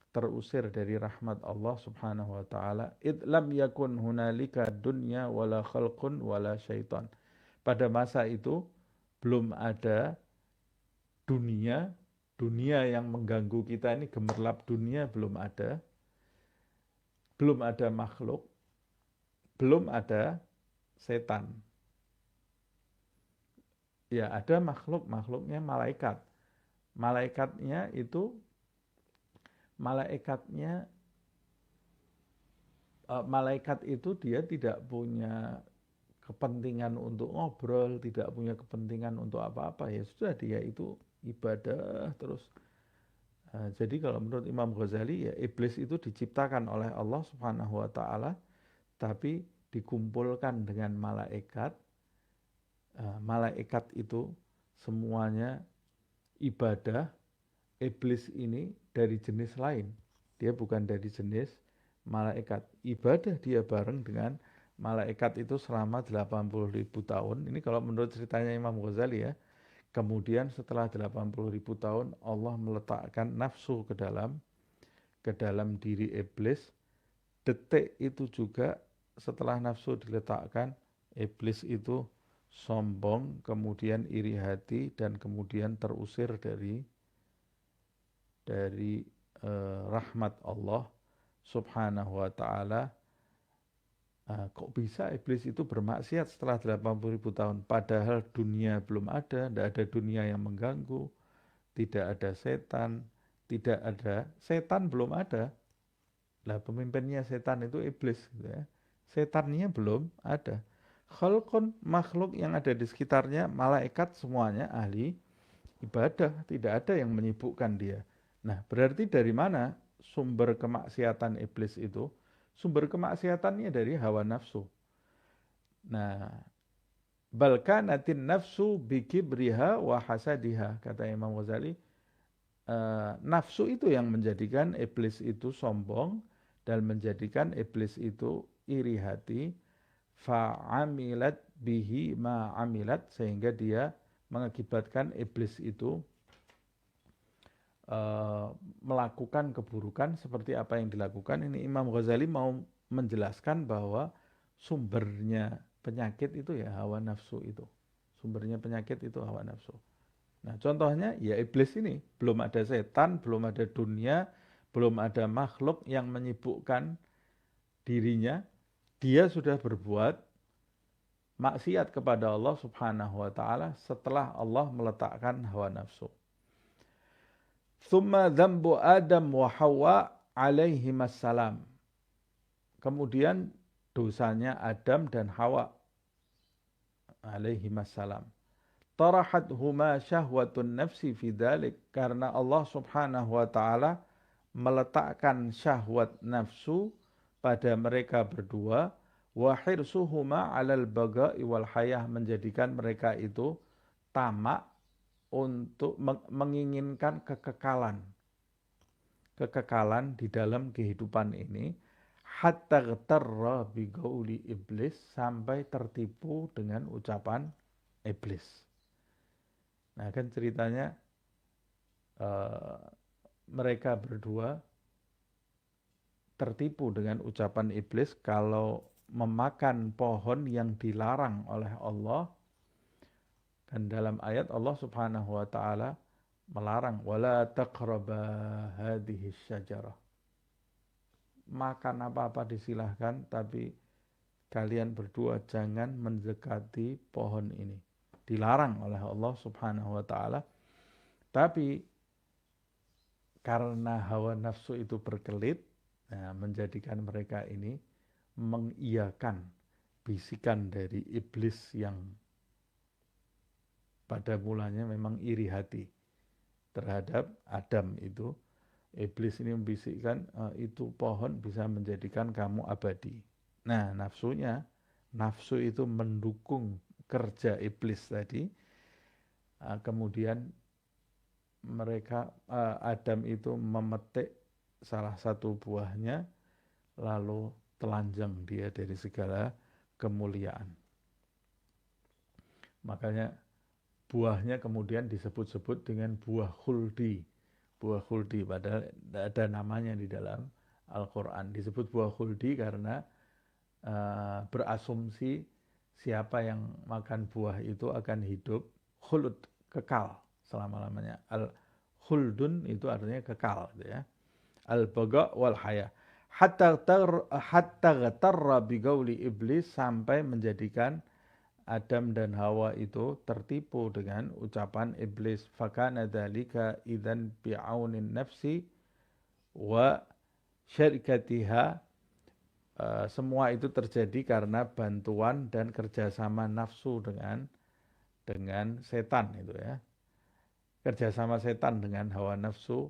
terusir dari rahmat Allah subhanahu wa ta'ala. Id lam yakun hunalika dunya wala khalqun wala syaitan. Pada masa itu belum ada dunia yang mengganggu kita ini, gemerlap dunia belum ada makhluk, belum ada setan. Ya, ada makhluknya malaikat. Malaikatnya malaikat itu dia tidak punya kepentingan untuk ngobrol, tidak punya kepentingan untuk apa-apa, ya sudah dia itu ibadah terus. Jadi kalau menurut Imam Ghazali, ya iblis itu diciptakan oleh Allah subhanahu wa ta'ala, tapi dikumpulkan dengan malaikat. Malaikat itu semuanya ibadah. Iblis ini dari jenis lain, dia bukan dari jenis malaikat. Ibadah dia bareng dengan malaikat itu selama 80.000 tahun. Ini kalau menurut ceritanya Imam Ghazali ya. Kemudian setelah 80.000 tahun Allah meletakkan nafsu ke dalam diri iblis. Detik itu juga setelah nafsu diletakkan, iblis itu sombong, kemudian iri hati, dan kemudian terusir dari rahmat Allah subhanahu wa ta'ala. Kok bisa iblis itu bermaksiat setelah 80.000 tahun? Padahal dunia belum ada, tidak ada dunia yang mengganggu, tidak ada setan, belum ada. Lah pemimpinnya setan itu iblis, gitu ya. Setannya belum ada. Khalqun, makhluk yang ada di sekitarnya, malaikat semuanya ahli ibadah, tidak ada yang menyibukkan dia. Nah, berarti dari mana sumber kemaksiatan iblis itu? Sumber kemaksiatannya dari hawa nafsu. Nah, balkanatin nafsu bikibriha wa hasadiha, kata Imam Ghazali. Nafsu itu yang menjadikan iblis itu sombong dan menjadikan iblis itu iri hati. Fa'amilat bihi ma'amilat, sehingga dia mengakibatkan iblis itu melakukan keburukan seperti apa yang dilakukan. Ini Imam Ghazali mau menjelaskan bahwa sumbernya penyakit itu ya hawa nafsu itu. Sumbernya penyakit itu hawa nafsu. Nah, contohnya ya iblis ini, belum ada setan, belum ada dunia, belum ada makhluk yang menyibukkan dirinya, dia sudah berbuat maksiat kepada Allah subhanahu wa ta'ala setelah Allah meletakkan hawa nafsu. Tsumma dzambu Adam wa Hawa alaihi wassalam. Tarahat huma syahwatun nafsi fi dzalik, karena Allah Subhanahu wa taala meletakkan syahwat nafsu pada mereka berdua, wa hirsuhuma 'alal baga'i wal hayah, menjadikan mereka itu tamak untuk menginginkan kekekalan di dalam kehidupan ini, hatta gtarra biqauli iblis, sampai tertipu dengan ucapan iblis. Nah, kan ceritanya mereka berdua tertipu dengan ucapan iblis kalau memakan pohon yang dilarang oleh Allah. Dan dalam ayat Allah Subhanahu wa taala melarang, wala taqraba hadhihi syajarah. Makan apa-apa disilahkan, tapi kalian berdua jangan mendekati pohon ini. Dilarang oleh Allah Subhanahu wa taala. Tapi karena hawa nafsu itu berkelit, menjadikan mereka ini mengiyakan bisikan dari iblis yang pada mulanya memang iri hati terhadap Adam itu. Iblis ini membisikkan, itu pohon bisa menjadikan kamu abadi. Nah, nafsu itu mendukung kerja iblis tadi. Kemudian Adam itu memetik salah satu buahnya, lalu telanjang dia dari segala kemuliaan. Makanya buahnya kemudian disebut-sebut dengan buah khuldi. Buah khuldi, padahal tidak ada namanya di dalam Al-Quran. Disebut buah khuldi karena berasumsi siapa yang makan buah itu akan hidup khulud, kekal selama-lamanya. Al-khuldun itu artinya kekal, gitu ya. Al-baga' wal haya. Hatta ghatarra biqauli iblis, sampai menjadikan Adam dan Hawa itu tertipu dengan ucapan iblis. Fakana dzalika idzan bi'aunin nafsi wa syarikatiha. Semua itu terjadi karena bantuan dan kerjasama nafsu dengan setan itu ya. Kerjasama setan dengan hawa nafsu.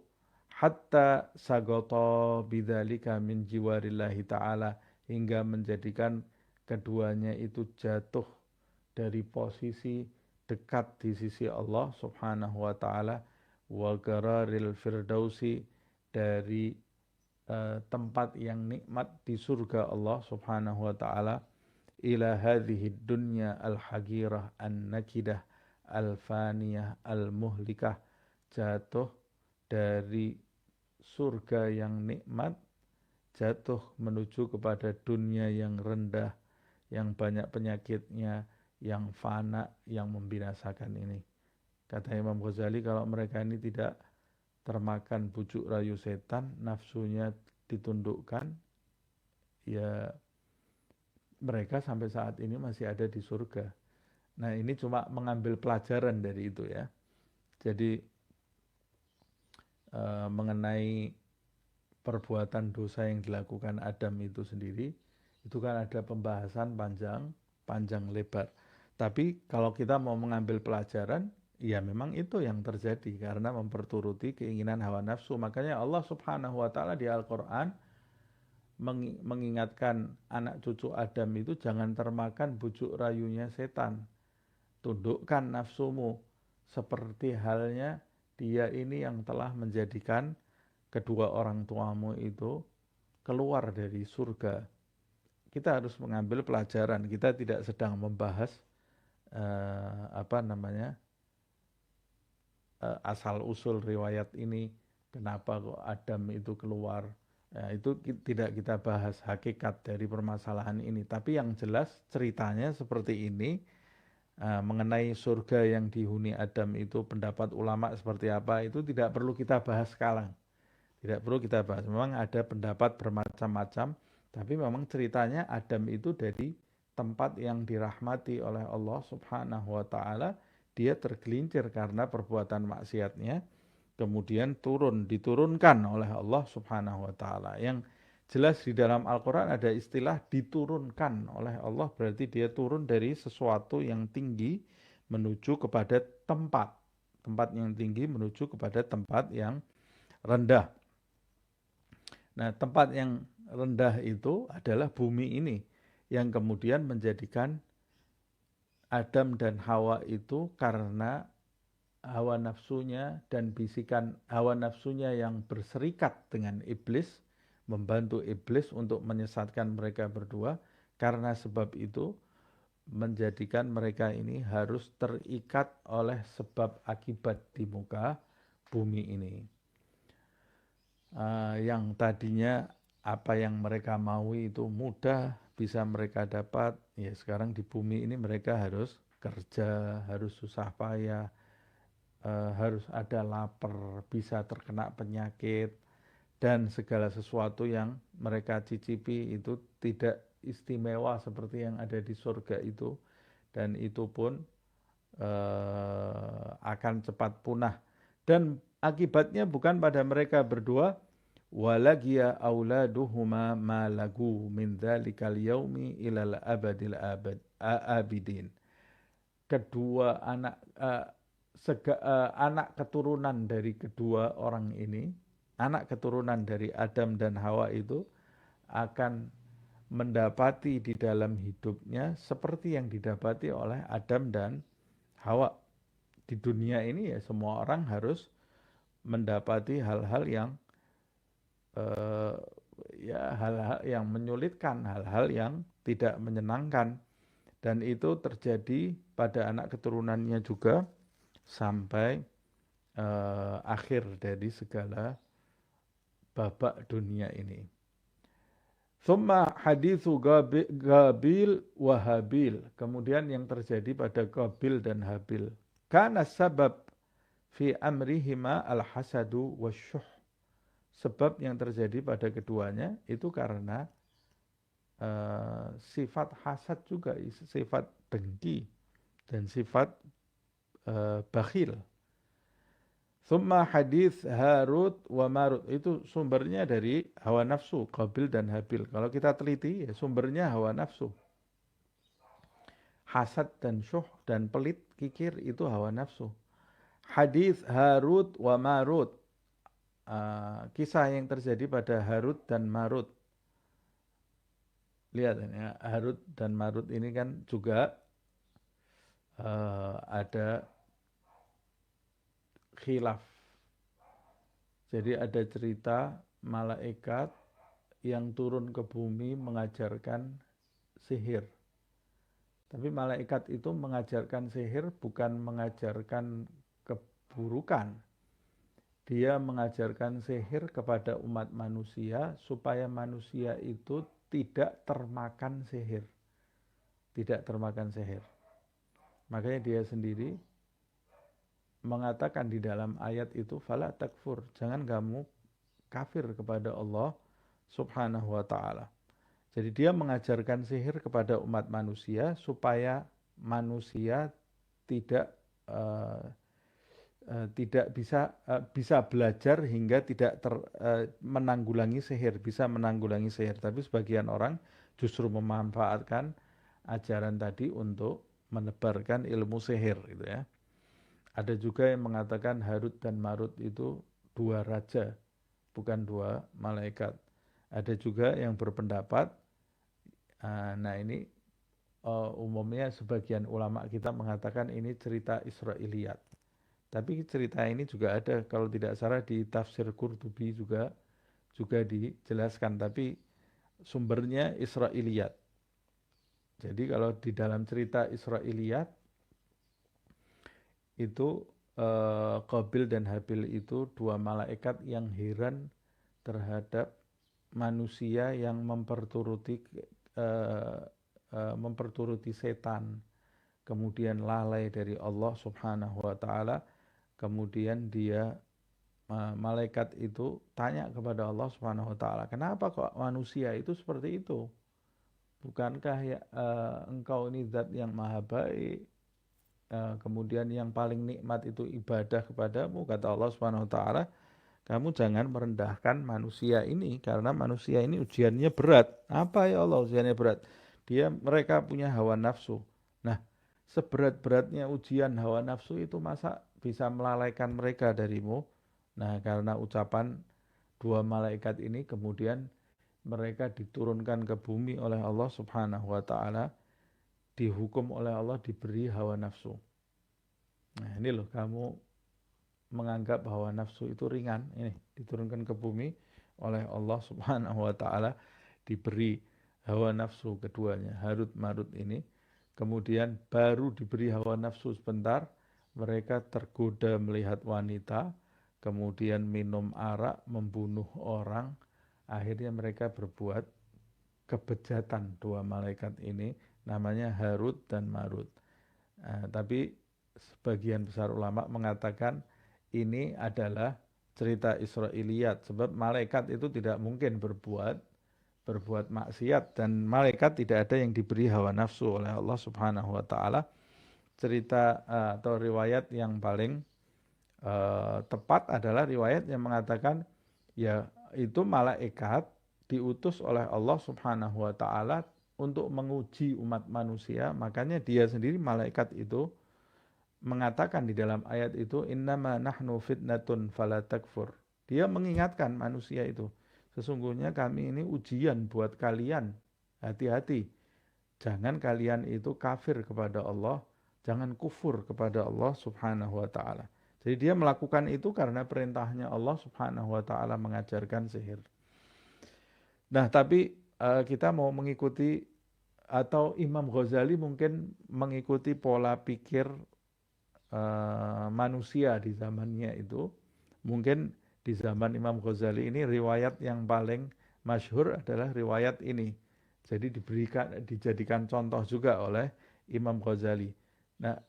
Hatta sagota bidzalika min jiwarillahi ta'ala, hingga menjadikan keduanya itu jatuh dari posisi dekat di sisi Allah Subhanahu wa taala, wa qararil firdausi, dari tempat yang nikmat di surga Allah Subhanahu wa taala, ila hadhihi dunya al-hagirah an-nakidah al-faniyah al-muhlikah, jatuh dari surga yang nikmat, jatuh menuju kepada dunia yang rendah, yang banyak penyakitnya, yang fana, yang membinasakan ini. Kata Imam Ghazali, kalau mereka ini tidak termakan bujuk rayu setan, nafsunya ditundukkan, ya mereka sampai saat ini masih ada di surga. Nah, ini cuma mengambil pelajaran dari itu ya. Jadi mengenai perbuatan dosa yang dilakukan Adam itu sendiri, itu kan ada pembahasan panjang lebar. Tapi kalau kita mau mengambil pelajaran, ya memang itu yang terjadi karena memperturuti keinginan hawa nafsu. Makanya Allah Subhanahu wa taala di Al-Qur'an mengingatkan anak cucu Adam itu jangan termakan bujuk rayunya setan. Tundukkan nafsumu, seperti halnya dia ini yang telah menjadikan kedua orang tuamu itu keluar dari surga. Kita harus mengambil pelajaran. Kita tidak sedang membahas asal usul riwayat ini, kenapa kok Adam itu keluar. Itu tidak kita bahas hakikat dari permasalahan ini. Tapi yang jelas ceritanya seperti ini. Mengenai surga yang dihuni Adam itu, pendapat ulama seperti apa, itu tidak perlu kita bahas sekarang. Tidak perlu kita bahas. Memang ada pendapat bermacam-macam, tapi memang ceritanya Adam itu dari tempat yang dirahmati oleh Allah Subhanahu wa taala, dia tergelincir karena perbuatan maksiatnya, kemudian diturunkan oleh Allah Subhanahu wa taala. Yang jelas di dalam Al-Quran ada istilah diturunkan oleh Allah, berarti dia turun dari sesuatu yang tinggi menuju kepada tempat. Tempat yang tinggi menuju kepada tempat yang rendah. Nah, tempat yang rendah itu adalah bumi ini yang kemudian menjadikan Adam dan Hawa itu karena hawa nafsunya dan bisikan hawa nafsunya yang berserikat dengan iblis, membantu iblis untuk menyesatkan mereka berdua. Karena sebab itu menjadikan mereka ini harus terikat oleh sebab akibat di muka bumi ini. Yang tadinya apa yang mereka mau itu mudah bisa mereka dapat, ya sekarang di bumi ini mereka harus kerja, harus susah payah, harus ada lapar, bisa terkena penyakit, dan segala sesuatu yang mereka cicipi itu tidak istimewa seperti yang ada di surga itu, dan itu pun akan cepat punah. Dan akibatnya bukan pada mereka berdua, walagiya auladuhuma ma lagu min dzalikal yaumi ilal abadil abidin. Kedua anak keturunan dari kedua orang ini, anak keturunan dari Adam dan Hawa itu akan mendapati di dalam hidupnya seperti yang didapati oleh Adam dan Hawa. Di dunia ini ya semua orang harus mendapati hal-hal yang hal-hal yang menyulitkan, hal-hal yang tidak menyenangkan, dan itu terjadi pada anak keturunannya juga sampai akhir dari segala babak dunia ini. Summa hadithu Gabil wa Habil. Kemudian yang terjadi pada Gabil dan Habil. Kana sabab fi amrihima al-hasadu wasyuh. Sebab yang terjadi pada keduanya itu karena sifat hasad juga, sifat dengki dan sifat bakhil. Summa hadis Harut wa Marut, itu sumbernya dari hawa nafsu, Qabil dan Habil. Kalau kita teliti ya sumbernya hawa nafsu. Hasad dan syuh dan pelit kikir itu hawa nafsu. Hadis Harut wa Marut, kisah yang terjadi pada Harut dan Marut. Lihat ya, Harut dan Marut ini kan juga ada khilaf. Jadi ada cerita malaikat yang turun ke bumi mengajarkan sihir. Tapi malaikat itu mengajarkan sihir bukan mengajarkan keburukan. Dia mengajarkan sihir kepada umat manusia supaya manusia itu tidak termakan sihir. Tidak termakan sihir. Makanya dia sendiri mengatakan di dalam ayat itu, fala takfur, jangan kamu kafir kepada Allah subhanahu wa ta'ala. Jadi dia mengajarkan sihir kepada umat manusia supaya manusia tidak bisa belajar hingga tidak menanggulangi sihir, bisa menanggulangi sihir. Tapi sebagian orang justru memanfaatkan ajaran tadi untuk menebarkan ilmu sihir gitu ya. Ada juga yang mengatakan Harut dan Marut itu dua raja, bukan dua malaikat. Ada juga yang berpendapat, nah ini umumnya sebagian ulama kita mengatakan ini cerita Israiliyat. Tapi cerita ini juga ada, kalau tidak salah di tafsir Qurtubi juga dijelaskan, tapi sumbernya Israiliyat. Jadi kalau di dalam cerita Israiliyat itu Qabil dan Habil itu dua malaikat yang heran terhadap manusia yang memperturuti setan, kemudian lalai dari Allah subhanahu wa ta'ala. Kemudian malaikat itu tanya kepada Allah subhanahu wa ta'ala, kenapa kok manusia itu seperti itu? Bukankah engkau ini zat yang maha baik, kemudian yang paling nikmat itu ibadah kepadamu, kata Allah subhanahu wa ta'ala. kamu jangan merendahkan manusia ini karena manusia ini ujiannya berat. Apa ya Allah ujiannya berat? Mereka punya hawa nafsu. Nah, seberat-beratnya ujian hawa nafsu itu masa bisa melalaikan mereka darimu? Nah, karena ucapan dua malaikat ini kemudian mereka diturunkan ke bumi oleh Allah Subhanahu wa taala, dihukum oleh Allah, diberi hawa nafsu. Nah, ini loh kamu menganggap hawa nafsu itu ringan, ini diturunkan ke bumi oleh Allah Subhanahu wa taala, diberi hawa nafsu keduanya, Harut Marut ini, kemudian baru diberi hawa nafsu sebentar, mereka tergoda melihat wanita, kemudian minum arak, membunuh orang, akhirnya mereka berbuat kebejatan dua malaikat ini, namanya Harut dan Marut. Tapi sebagian besar ulama mengatakan ini adalah cerita Israiliyat, sebab malaikat itu tidak mungkin berbuat maksiat, dan malaikat tidak ada yang diberi hawa nafsu oleh Allah Subhanahu wa taala. Cerita atau riwayat yang paling tepat adalah riwayat yang mengatakan ya itu malaikat diutus oleh Allah Subhanahu wa taala untuk menguji umat manusia, makanya dia sendiri malaikat itu mengatakan di dalam ayat itu innama nahnu fitnatun fala takfur. Dia mengingatkan manusia itu, sesungguhnya kami ini ujian buat kalian. Hati-hati. Jangan kalian itu kafir kepada Allah, jangan kufur kepada Allah Subhanahu wa taala. Jadi dia melakukan itu karena perintahnya Allah Subhanahu wa taala mengajarkan sihir. Nah, tapi kita mau mengikuti atau Imam Ghazali mungkin mengikuti pola pikir manusia di zamannya itu. Mungkin di zaman Imam Ghazali ini riwayat yang paling masyhur adalah riwayat ini. Jadi dijadikan contoh juga oleh Imam Ghazali. Nah,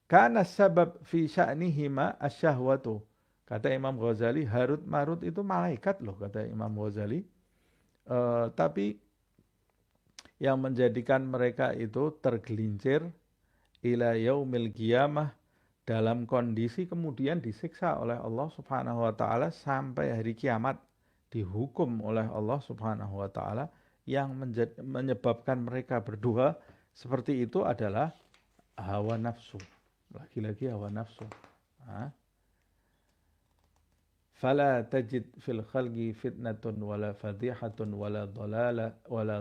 kana sabab fi sya'nihima asyahwatu. Kata Imam Ghazali, Harut Marut itu malaikat loh, kata Imam Ghazali. Tapi yang menjadikan mereka itu tergelincir ila yaumil qiyamah, dalam kondisi kemudian disiksa oleh Allah Subhanahu wa taala sampai hari kiamat, dihukum oleh Allah Subhanahu wa taala. Yang menyebabkan mereka berdua seperti itu adalah hawa nafsu. Lagi-lagi hawa nafsu. Fala tajid fil khalqi fitnatun wala fadihatun wala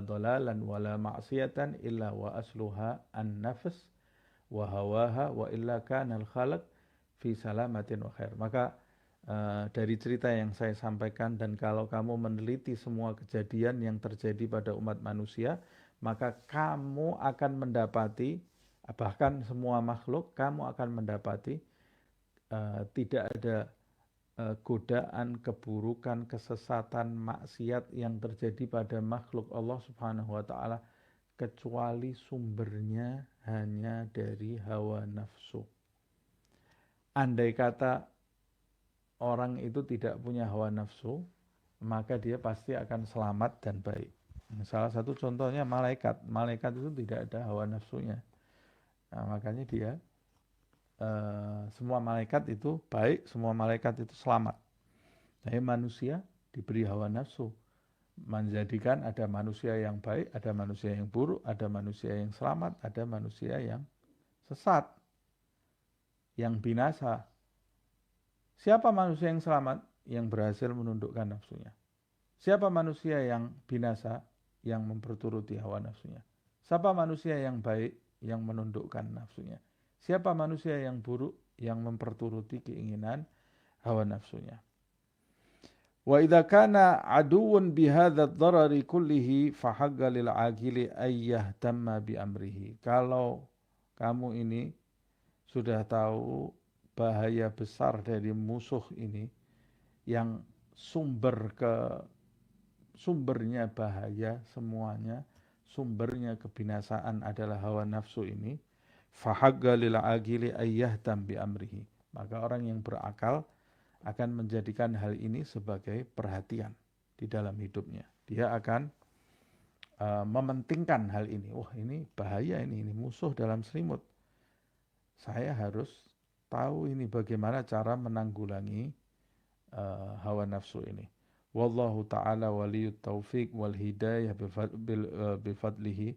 dalalan wala ma'siyatan illa wa asluha an-nafs wa hawaha wa illa kana al-khalq fi salamatin wa khair. Maka dari cerita yang saya sampaikan, dan kalau kamu meneliti semua kejadian yang terjadi pada umat manusia, maka kamu akan mendapati, bahkan semua makhluk, kamu akan mendapati tidak ada godaan, keburukan, kesesatan, maksiat yang terjadi pada makhluk Allah Subhanahu wa taala kecuali sumbernya hanya dari hawa nafsu. Andai kata orang itu tidak punya hawa nafsu, maka dia pasti akan selamat dan baik. Salah satu contohnya malaikat. Malaikat itu tidak ada hawa nafsunya. Nah, makanya dia semua malaikat itu baik, semua malaikat itu selamat. Tapi manusia diberi hawa nafsu, menjadikan ada manusia yang baik, ada manusia yang buruk, ada manusia yang selamat, ada manusia yang sesat, yang binasa. Siapa manusia yang selamat? Yang berhasil menundukkan nafsunya. Siapa manusia yang binasa? Yang memperturuti hawa nafsunya. Siapa manusia yang baik? Yang menundukkan nafsunya. Siapa manusia yang buruk? Yang memperturuti keinginan hawa nafsunya. Wa idza kana aduwwun bihadza ad-darari kullihi fahagga lil aqili ayyahtamma bi amrihi. Kalau kamu ini sudah tahu bahaya besar dari musuh ini, yang sumbernya bahaya semuanya, sumbernya kebinasaan adalah hawa nafsu ini, fahagga lil aqili ayyahtam bi amrihi. Maka orang yang berakal akan menjadikan hal ini sebagai perhatian di dalam hidupnya. Dia akan mementingkan hal ini. Wah, ini bahaya, ini musuh dalam selimut. Saya harus tahu ini bagaimana cara menanggulangi hawa nafsu ini. Wallahu ta'ala waliyut taufiq wal hidayah bifadlihi.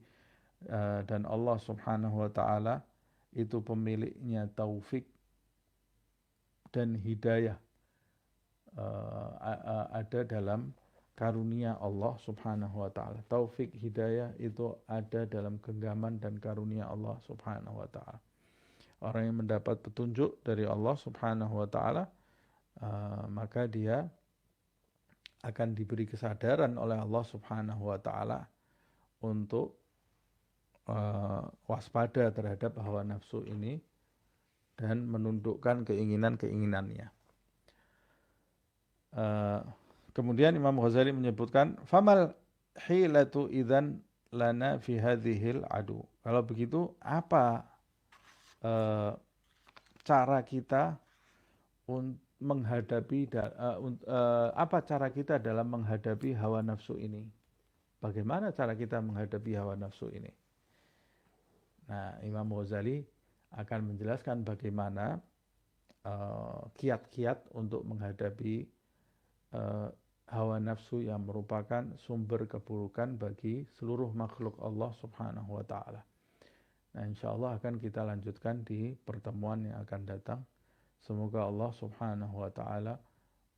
Dan Allah subhanahu wa ta'ala itu pemiliknya taufik dan hidayah, ada dalam karunia Allah subhanahu wa ta'ala. Taufik hidayah itu ada dalam genggaman dan karunia Allah subhanahu wa ta'ala. Orang yang mendapat petunjuk dari Allah subhanahu wa ta'ala, maka dia akan diberi kesadaran oleh Allah subhanahu wa ta'ala untuk waspada terhadap hawa nafsu ini dan menundukkan keinginan-keinginannya. Kemudian Imam Ghazali menyebutkan famal hilatu idzan lana fi hadhil adu. Kalau begitu apa cara kita apa cara kita dalam menghadapi hawa nafsu ini? Bagaimana cara kita menghadapi hawa nafsu ini? Nah, Imam Ghazali akan menjelaskan bagaimana kiat-kiat untuk menghadapi hawa nafsu yang merupakan sumber keburukan bagi seluruh makhluk Allah subhanahu wa ta'ala. Nah, insya Allah akan kita lanjutkan di pertemuan yang akan datang. Semoga Allah subhanahu wa ta'ala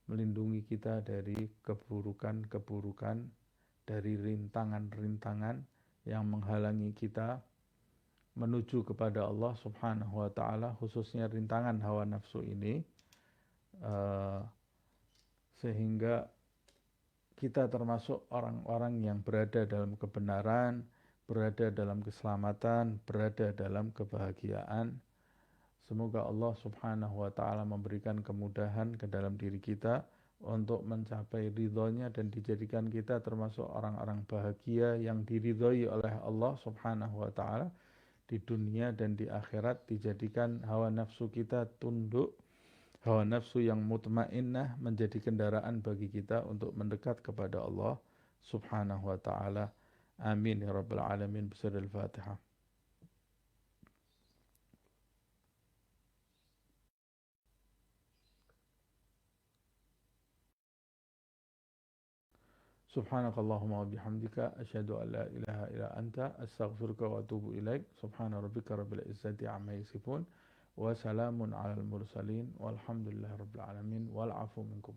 melindungi kita dari keburukan-keburukan, dari rintangan-rintangan yang menghalangi kita menuju kepada Allah subhanahu wa ta'ala, khususnya rintangan hawa nafsu ini, sehingga kita termasuk orang-orang yang berada dalam kebenaran, berada dalam keselamatan, berada dalam kebahagiaan. Semoga Allah subhanahu wa ta'ala memberikan kemudahan ke dalam diri kita untuk mencapai ridhonya dan dijadikan kita termasuk orang-orang bahagia yang diridhoi oleh Allah subhanahu wa ta'ala di dunia dan di akhirat. Dijadikan hawa nafsu kita tunduk, hawa nafsu yang mutmainnah menjadi kendaraan bagi kita untuk mendekat kepada Allah subhanahu wa ta'ala. Amin ya rabbal alamin. Bismillahil Fatihah. Subhanakallahumma wa bihamdika asyhadu an la ilaha illa anta astaghfiruka wa atubu ilaik. Subhana rabbika rabbil izzati amma yasifun wa salamun alal mursalin walhamdulillahi rabbil alamin wal afu minkum.